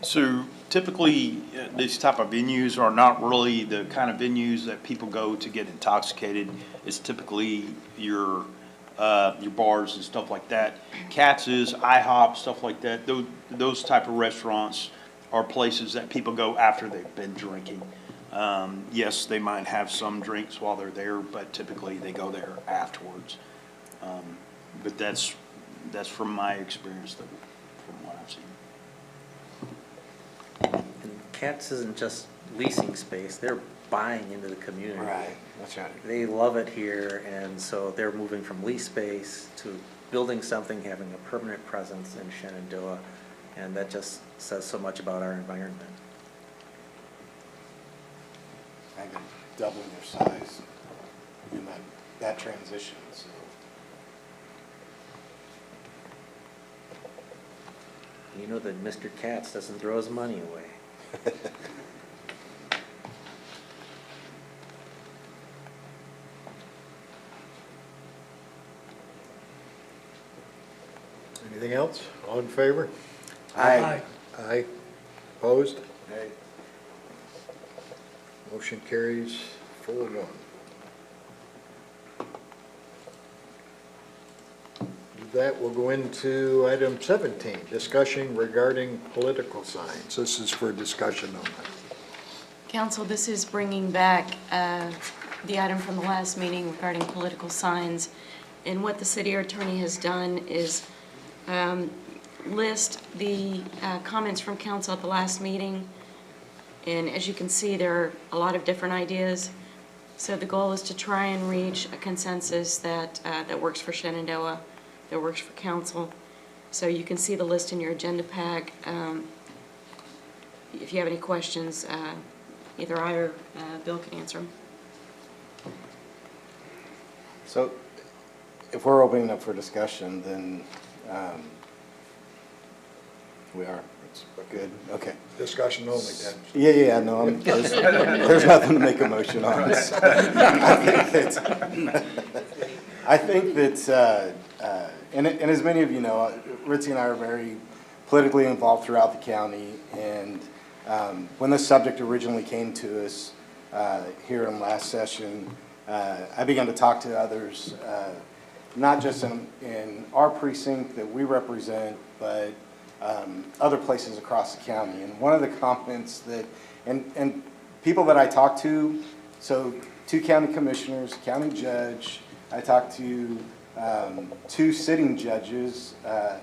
S15: So typically, these type of venues are not really the kind of venues that people go to get intoxicated. It's typically your bars and stuff like that. Katz's, IHOP, stuff like that. Those type of restaurants are places that people go after they've been drinking. Yes, they might have some drinks while they're there, but typically they go there afterwards. But that's from my experience, from what I've seen.
S10: And Katz isn't just leasing space, they're buying into the community.
S13: Right, that's right.
S10: They love it here, and so they're moving from lease space to building something, having a permanent presence in Shenandoah, and that just says so much about our environment.
S13: I think doubling their size in that transition, so.
S10: You know that Mr. Katz doesn't throw his money away.
S1: Anything else? All in favor?
S13: Aye.
S1: Aye. Opposed?
S13: Aye.
S1: Motion carries 4-1. With that, we'll go into item 17, discussion regarding political signs. This is for discussion only.
S3: Council, this is bringing back the item from the last meeting regarding political signs. And what the city attorney has done is list the comments from council at the last meeting. And as you can see, there are a lot of different ideas. So the goal is to try and reach a consensus that works for Shenandoah, that works for council. So you can see the list in your agenda pack. If you have any questions, either I or Bill can answer them.
S13: So if we're opening up for discussion, then we are. It's good. Okay.
S1: Discussion only, then.
S13: Yeah, no, there's nothing to make a motion on. I think that, and as many of you know, Ritzy and I are very politically involved throughout the county, and when this subject originally came to us here in last session, I began to talk to others, not just in our precinct that we represent, but other places across the county. And one of the comments that, and people that I talked to, so 2 county commissioners, county judge, I talked to 2 sitting judges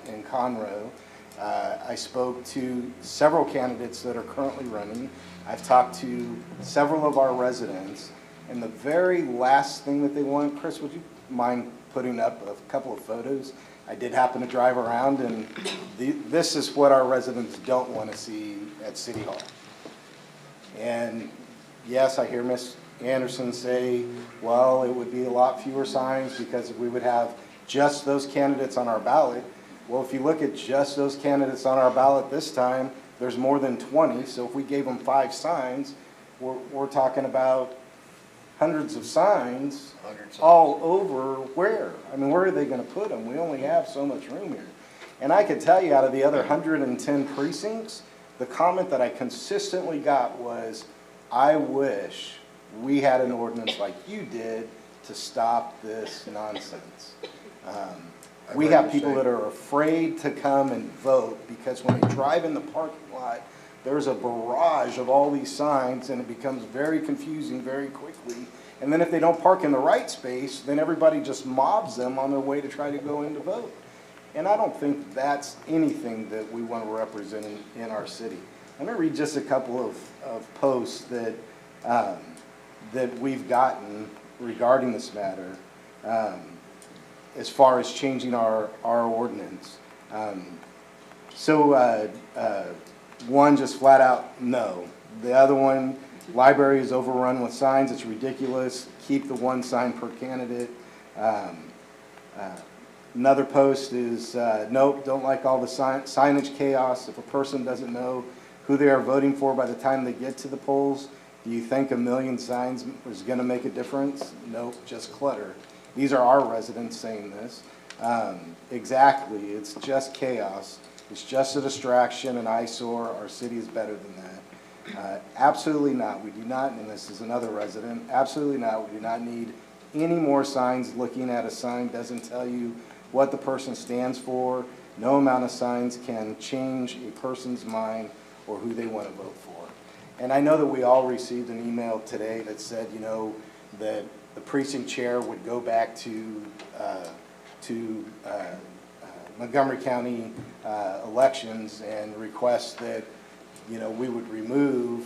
S13: in Conroe. I spoke to several candidates that are currently running. I've talked to several of our residents, and the very last thing that they want, Chris, would you mind putting up a couple of photos? I did happen to drive around, and this is what our residents don't want to see at City Hall. And yes, I hear Ms. Anderson say, well, it would be a lot fewer signs because we would have just those candidates on our ballot. Well, if you look at just those candidates on our ballot this time, there's more than 20. So if we gave them 5 signs, we're talking about hundreds of signs all over where? I mean, where are they going to put them? We only have so much room here. And I could tell you out of the other 110 precincts, the comment that I consistently got was, I wish we had an ordinance like you did to stop this nonsense. We have people that are afraid to come and vote because when they drive in the parking lot, there's a barrage of all these signs and it becomes very confusing very quickly. And then if they don't park in the right space, then everybody just mobs them on their way to try to go in to vote. And I don't think that's anything that we want to represent in our city. Let me read just a couple of posts that, that we've gotten regarding this matter. As far as changing our ordinance. One just flat out no. The other one, library is overrun with signs, it's ridiculous, keep the 1 sign per candidate. Another post is, nope, don't like all the signage chaos. If a person doesn't know who they are voting for by the time they get to the polls, do you think 1 million signs is going to make a difference? Nope, just clutter. These are our residents saying this. Exactly, it's just chaos. It's just a distraction, an eyesore. Our city is better than that. Absolutely not. We do not, and this is another resident, absolutely not. We do not need any more signs. Looking at a sign doesn't tell you what the person stands for. No amount of signs can change a person's mind or who they want to vote for. And I know that we all received an email today that said, you know, that the precinct chair would go back to Montgomery County elections and request that, you know, we would remove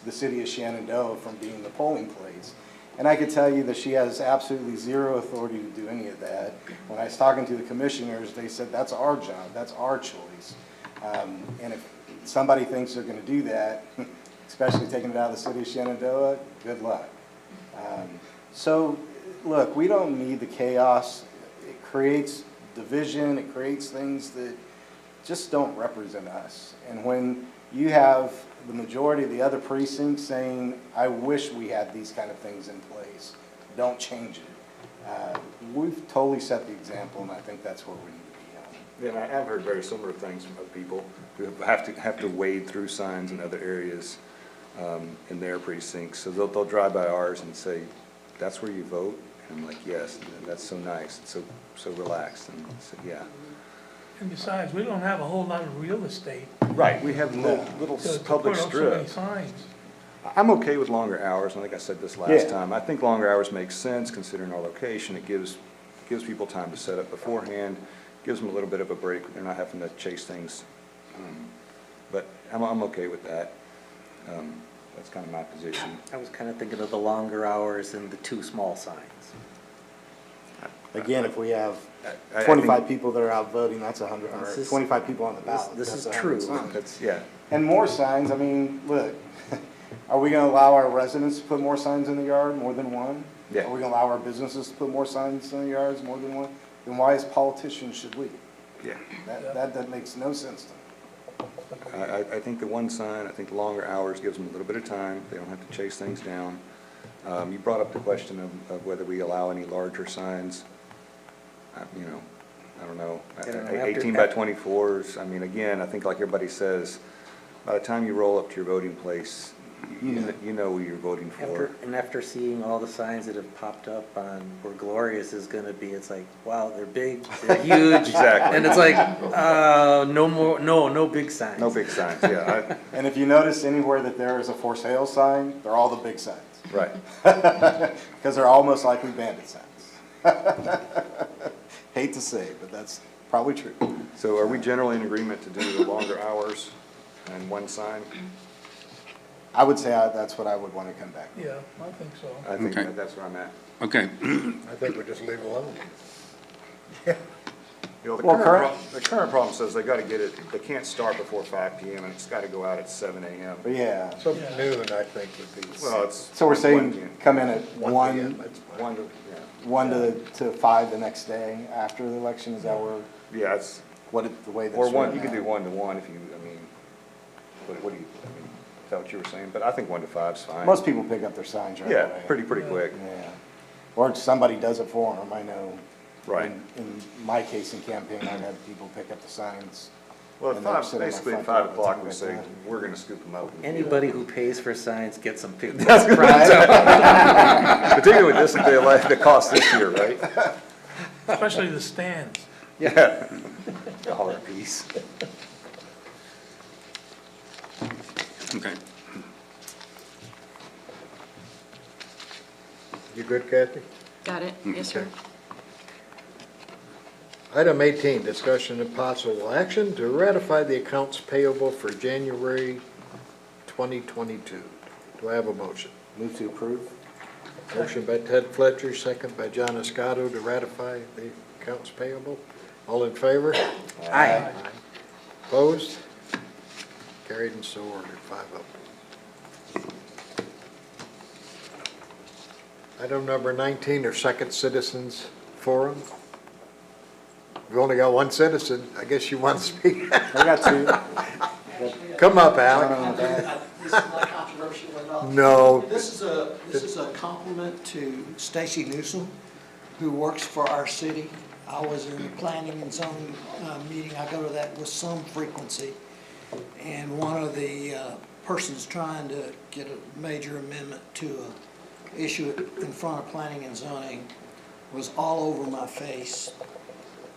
S13: the city of Shenandoah from being the polling place. And I could tell you that she has absolutely zero authority to do any of that. When I was talking to the commissioners, they said that's our job, that's our choice. And if somebody thinks they're going to do that, especially taking it out of the city of Shenandoah, good luck. So, look, we don't need the chaos. It creates division. It creates things that just don't represent us. And when you have the majority of the other precincts saying, I wish we had these kind of things in place, don't change it. We've totally set the example, and I think that's where we need to be on.
S8: Yeah, and I've heard very similar things from other people who have to wade through signs in other areas in their precincts. So they'll drive by ours and say, that's where you vote? And I'm like, yes, and that's so nice, it's so relaxed, and so, yeah.
S18: And besides, we don't have a whole lot of real estate.
S8: Right, we have little
S18: to
S8: public
S18: put up so many
S8: strips.
S18: signs.
S8: I'm okay with longer hours, I think I said this last time. I think longer hours makes sense considering our location. It gives people time to set up beforehand, gives them a little bit of a break. They're not having to chase things. But I'm okay with that. That's kind of my position.
S10: I was kind of thinking of the longer hours and the 2 small signs.
S13: Again, if we have
S8: I
S13: 25
S8: think-
S13: people that are out voting, that's 100, or 25 people on the ballot.
S10: This
S13: that's
S10: is
S13: 100
S10: true.
S13: signs.
S8: That's, yeah.
S13: And more signs, I mean, look, are we going to allow our residents to put more signs in the yard, more than 1?
S8: Yeah.
S13: Are we going to allow our businesses to put more signs in the yards, more than 1? Then why as politicians should we?
S8: Yeah.
S13: That makes no sense to me.
S8: I think the 1 sign, I think the longer hours gives them a little bit of time. They don't have to chase things down. You brought up the question of whether we allow any larger signs. You know, I don't know. 18 by 24s. I mean, again, I think like everybody says, by the time you roll up to your voting place, you know who you're voting for.
S10: After seeing all the signs that have popped up on where Glorious is going to be, it's like, wow, they're big, they're huge.
S8: Exactly.
S10: And it's like, no big signs.
S8: No big signs, yeah.
S13: And if you notice anywhere that there is a for sale sign, they're all the big signs.
S8: Right.
S13: Because they're almost likely bandit signs. Hate to say, but that's probably true.
S8: So are we generally in agreement to do the longer hours and one sign?
S13: I would say that's what I would want to come back with.
S18: Yeah, I think so.
S8: I think
S11: Okay.
S8: that's where I'm at.
S11: Okay.
S1: I think we just leave it alone.
S8: You know, the
S13: Well,
S8: current problem says they gotta get it, they can't start before 5 PM and it's gotta go out at 7 AM.
S13: But yeah,
S1: So noon, I think, would be.
S8: Well, it's.
S13: so we're
S8: 1
S13: saying
S8: PM.
S13: come in at
S1: 1 PM, that's fine.
S8: 1 to, yeah.
S13: 1 to 5 the next day after the election, is that where,
S8: Yeah, it's,
S13: the way that's
S8: or one,
S13: written
S8: you could do
S13: out?
S8: 1 to 1 if you, I mean, what do you, I mean, is that what you were saying? But I think 1 to 5 is fine.
S13: Most people pick up their signs right
S8: Yeah,
S13: away.
S8: pretty quick.
S13: Yeah. Or somebody does it for them, I know.
S8: Right.
S13: In my case in campaign, I've had people pick up the signs.
S8: Well, at
S13: and they're
S8: 5,
S13: sitting in my
S8: basically at
S13: front
S8: 5
S13: door by
S8: o'clock,
S13: the
S8: we
S13: time
S8: say,
S13: they're done.
S8: we're gonna scoop them up.
S10: Anybody who pays for signs gets them picked
S8: That's
S10: up.
S8: right. Particularly with this, the cost this year, right?
S18: Especially the stands.
S8: Yeah. $1 a piece.
S11: Okay.
S1: You good, Kathy?
S3: Got it? Yes, sir.
S1: Item 18, discussion and possible action to ratify the accounts payable for January 2022. Do I have a motion?
S13: Move to approve.
S1: Motion by Ted Fletcher, second by John Escato to ratify the accounts payable. All in favor?
S10: Aye.
S1: Opposed? Carried and so ordered, 5-0. Item number 19, our second citizens forum. We've only got one citizen. I guess you want to speak.
S13: I got two.
S1: Come up, Alec.
S7: This is not controversial at all.
S1: No.
S7: This is a compliment to Stacy Newsom, who works for our city. I was in the planning and zoning meeting. I go to that with some frequency. And one of the persons trying to get a major amendment to issue it in front of planning and zoning was all over my face,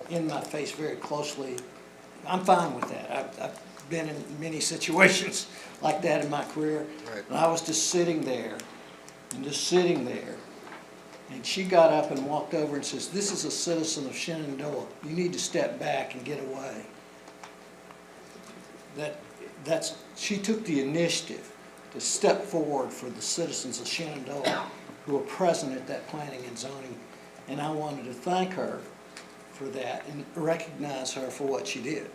S7: in my face very closely. I'm fine with that. I've been in many situations like that in my career.
S1: Right.
S7: And I was just sitting there, and she got up and walked over and says, "This is a citizen of Shenandoah. You need to step back and get away." She took the initiative to step forward for the citizens of Shenandoah who were present at that planning and zoning. And I wanted to thank her for that and recognize her for what she did.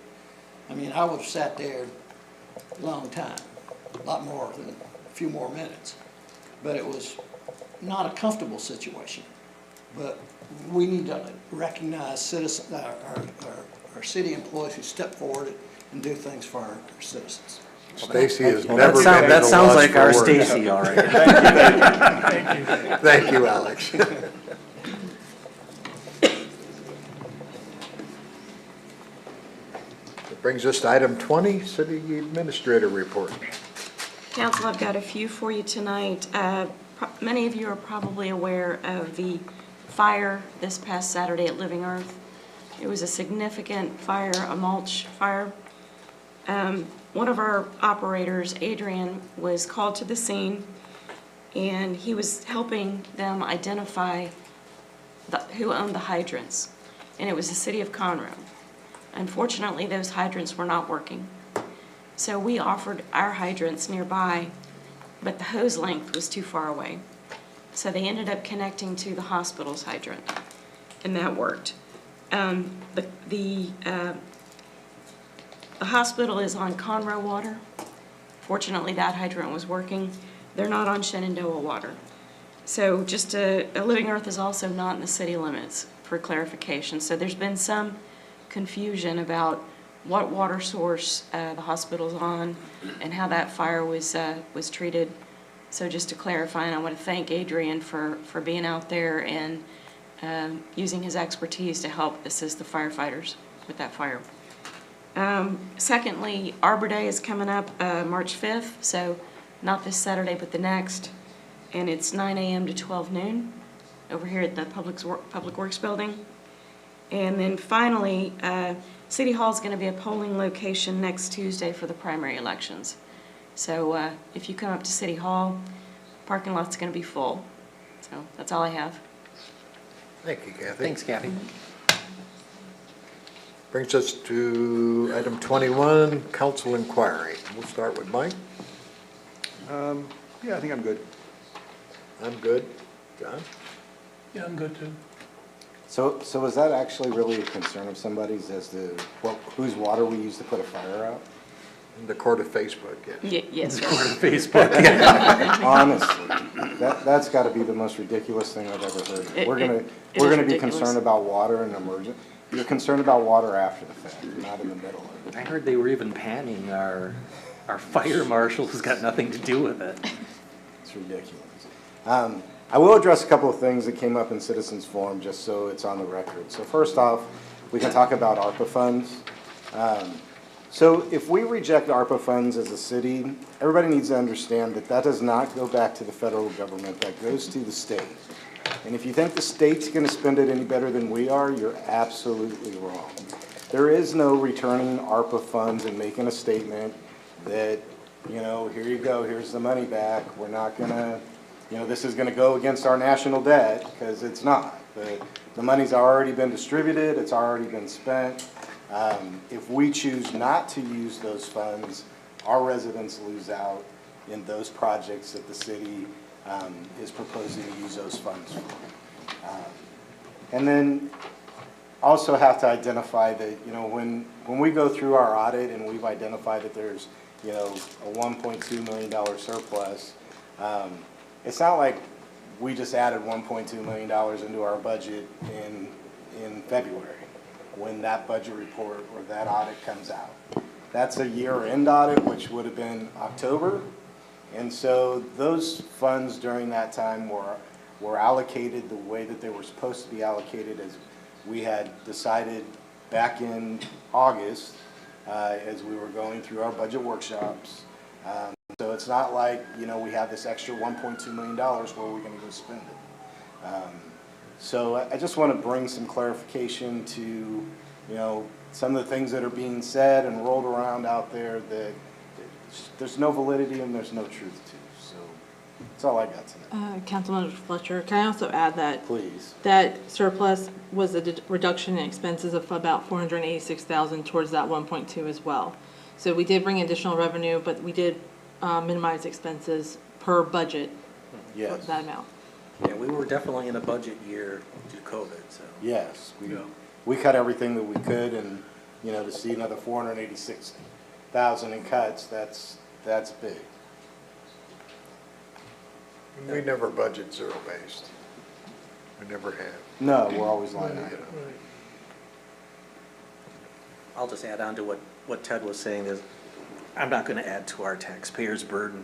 S7: I mean, I would have sat there a long time, a lot more than a few more minutes. But it was not a comfortable situation. But we need to recognize our city employees who step forward and do things for our citizens.
S1: Stacy has
S10: Well,
S1: never been
S10: that
S1: at a
S10: sounds
S1: loss
S10: like
S1: for
S10: our
S1: words.
S10: Stacy, all right.
S18: Thank you.
S1: Thank you, Alex. That brings us to item 20, City Administrator Report.
S3: Council, I've got a few for you tonight. Many of you are probably aware of the fire this past Saturday at Living Earth. It was a significant fire, a mulch fire. One of our operators, Adrian, was called to the scene, and he was helping them identify who owned the hydrants, and it was the city of Conroe. Unfortunately, those hydrants were not working. So we offered our hydrants nearby, but the hose length was too far away. So they ended up connecting to the hospital's hydrant, and that worked. The hospital is on Conroe water. Fortunately, that hydrant was working. They're not on Shenandoah water. So just Living Earth is also not in the city limits, for clarification. So there's been some confusion about what water source the hospital's on and how that fire was treated. So just to clarify, and I want to thank Adrian for being out there and using his expertise to help assist the firefighters with that fire. Secondly, Arbor Day is coming up March 5th, so not this Saturday but the next, and it's 9 a.m. to 12 noon over here at the Public Works Building. And then finally, City Hall is going to be a polling location next Tuesday for the primary elections. So if you come up to City Hall, parking lot's going to be full. So that's all I have.
S1: Thank you, Kathy.
S10: Thanks, Kathy.
S1: Brings us to item 21, council inquiry. We'll start with Mike.
S8: Yeah, I think I'm good.
S1: I'm good. John?
S18: Yeah, I'm good too.
S13: So is that actually really a concern of somebody's as to whose water we use to put a fire out?
S1: In the court of Facebook, yes.
S3: Yes, sir.
S10: Facebook, yeah.
S13: Honestly, that's got to be the most ridiculous thing I've ever heard. We're gonna be
S3: ridiculous.
S13: concerned about water and emergent. You're concerned about water after the fact, not in the middle of it.
S10: I heard they were even panning our fire marshal who's got nothing to do with it.
S13: It's ridiculous. I will address a couple of things that came up in Citizens Forum, just so it's on the record. So first off, we can talk about ARPA funds. So if we reject ARPA funds as a city, everybody needs to understand that that does not go back to the federal government, that goes to the state. And if you think the state's gonna spend it any better than we are, you're absolutely wrong. There is no returning ARPA funds and making a statement that, you know, here you go, here's the money back. We're not gonna, you know, this is gonna go against our national debt, because it's not. The money's already been distributed, it's already been spent. If we choose not to use those funds, our residents lose out in those projects that the city is proposing to use those funds for. And then also have to identify that, you know, when we go through our audit and we've identified that there's, you know, a $1.2 million surplus, it's not like we just added $1.2 million into our budget in February when that budget report or that audit comes out. That's a year-end audit, which would have been October. And so those funds during that time were allocated the way that they were supposed to be allocated, as we had decided back in August as we were going through our budget workshops. So it's not like, you know, we have this extra $1.2 million where we're going to go spend it. So I just want to bring some clarification to, you know, some of the things that are being said and rolled around out there that there's no validity and there's no truth to. So that's all I got tonight.
S4: Councilmember Fletcher, can I also add that
S13: Please.
S4: that surplus was a reduction in expenses of about $486,000 towards that 1.2 as well. So we did bring additional revenue, but we did minimize expenses per budget for that amount.
S10: Yeah, we were definitely in a budget year due to COVID, so.
S13: Yes, we cut everything that we could, and, you know, to see another 486,000 in cuts, that's big.
S1: We never budget zero-based. We never have.
S13: No, we're always line item.
S10: I'll just add on to what Ted was saying is, I'm not gonna add to our taxpayers' burden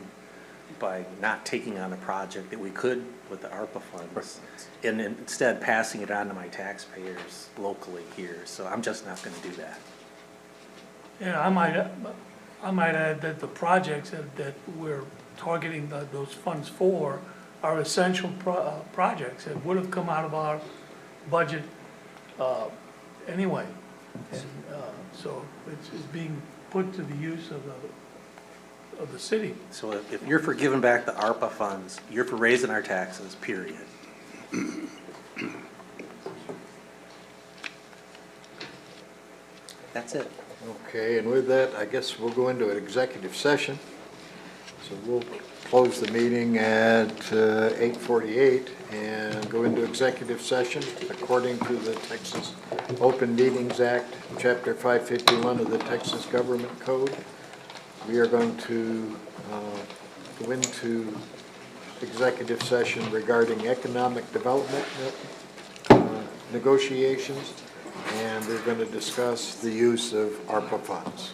S10: by not taking on a project that we could with the ARPA funds, and instead passing it on to my taxpayers locally here. So I'm just not gonna do that.
S18: Yeah, I might add that the projects that we're targeting those funds for are essential projects that would have come out of our budget anyway. And so it's being put to the use of the city.
S10: So if you're for giving back the ARPA funds, you're for raising our taxes, period. That's it.
S1: Okay, and with that, I guess we'll go into an executive session. So we'll close the meeting at 8:48 and go into executive session according to the Texas Open Meetings Act, Chapter 551 of the Texas Government Code. We are going to go into executive session regarding economic development negotiations, and we're going to discuss the use of ARPA funds.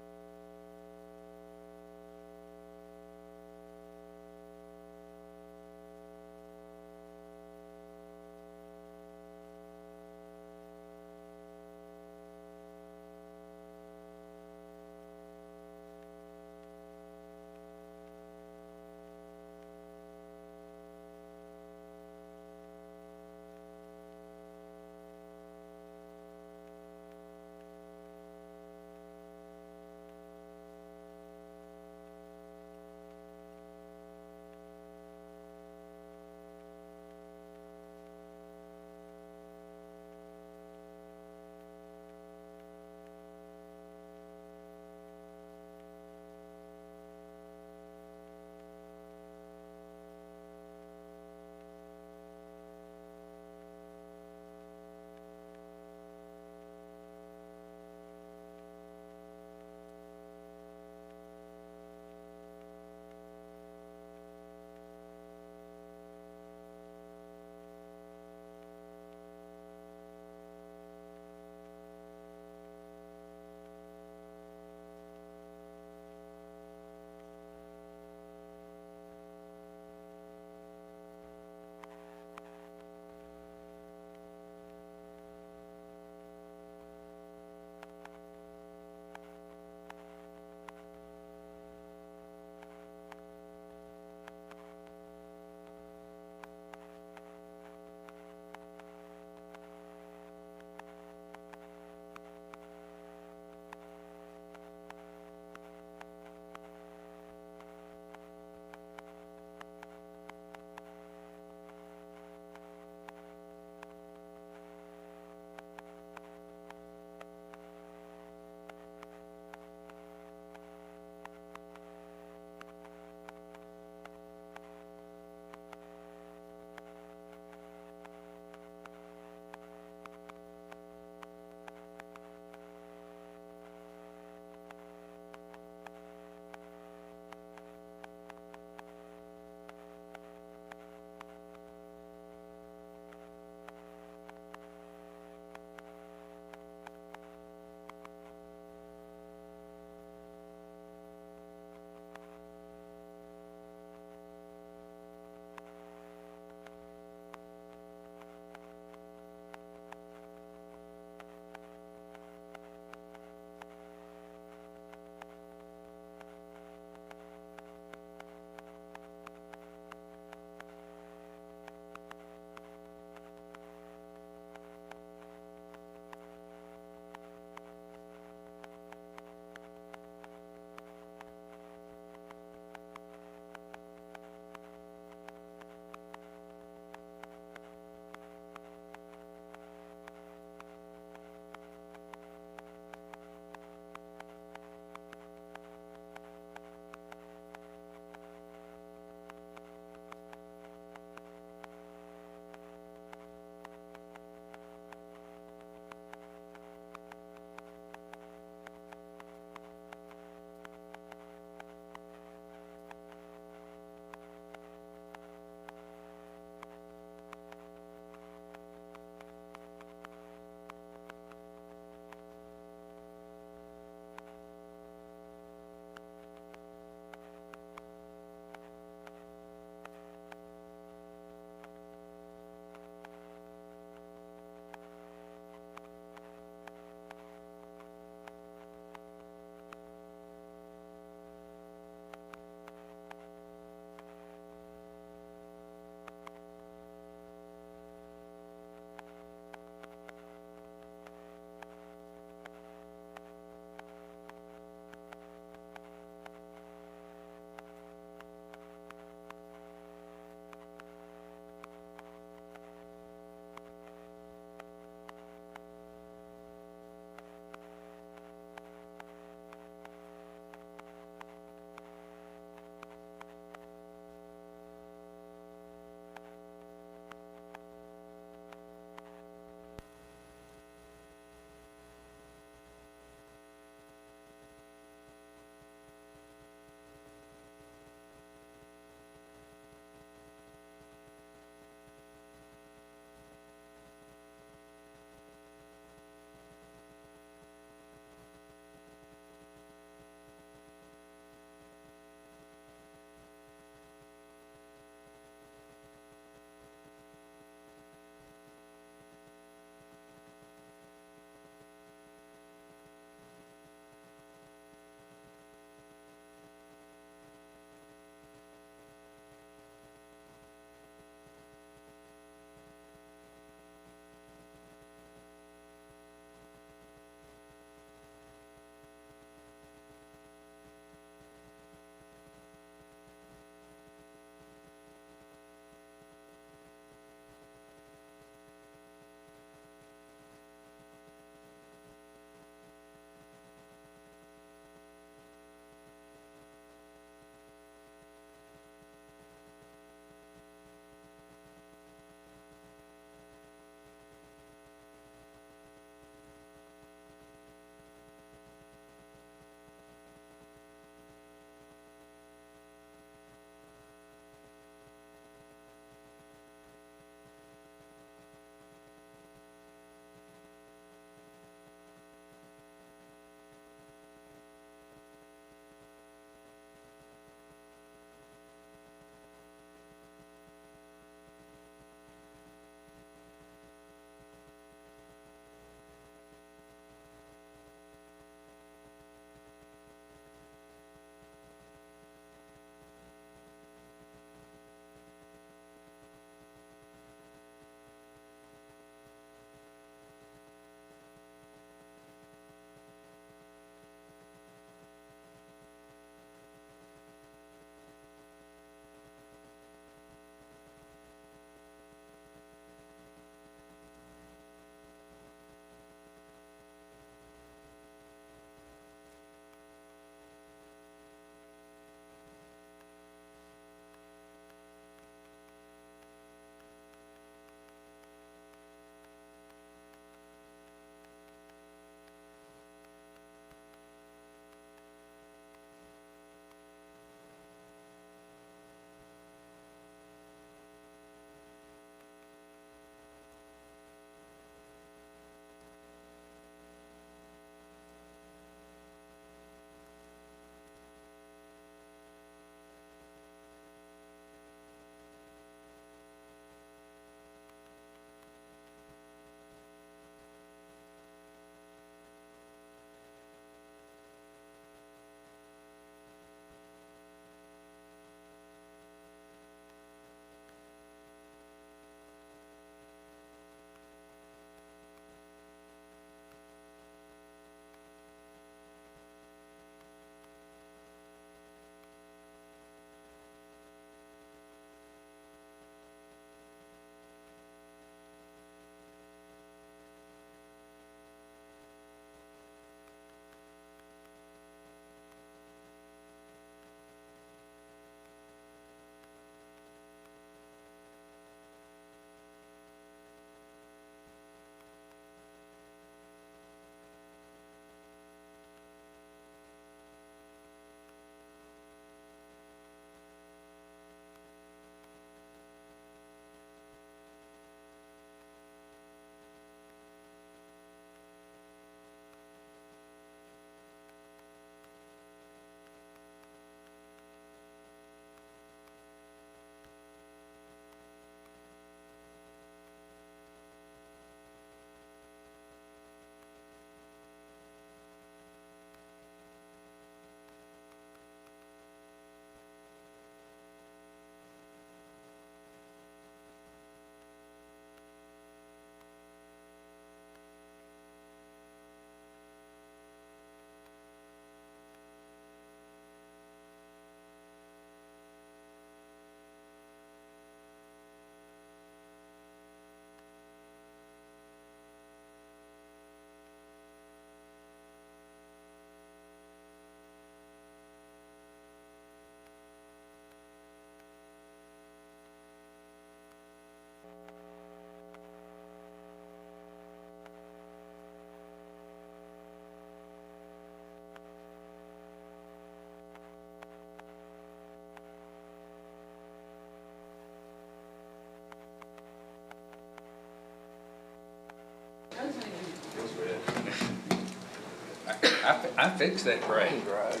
S11: I fixed that parking
S10: garage.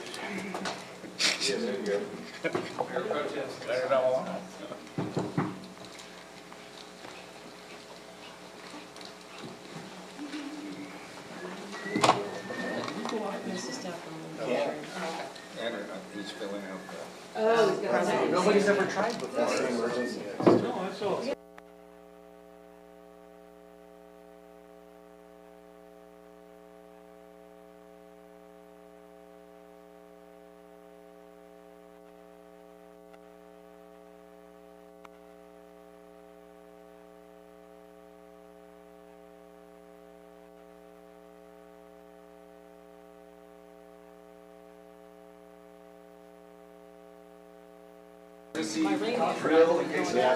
S11: Yeah, there you go. There it all on. He's filling out the.
S3: Oh,
S13: Nobody's ever tried before. That's the emergency.
S18: No, that's all.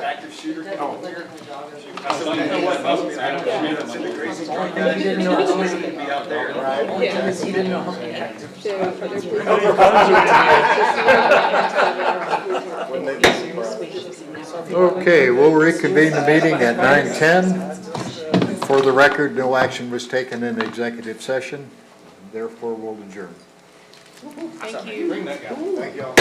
S8: Active shooter.
S1: Okay, we'll reconvene the meeting at 9:10. For the record, no action was taken in executive session, therefore we'll adjourn.
S19: Thank you.
S13: Thank y'all.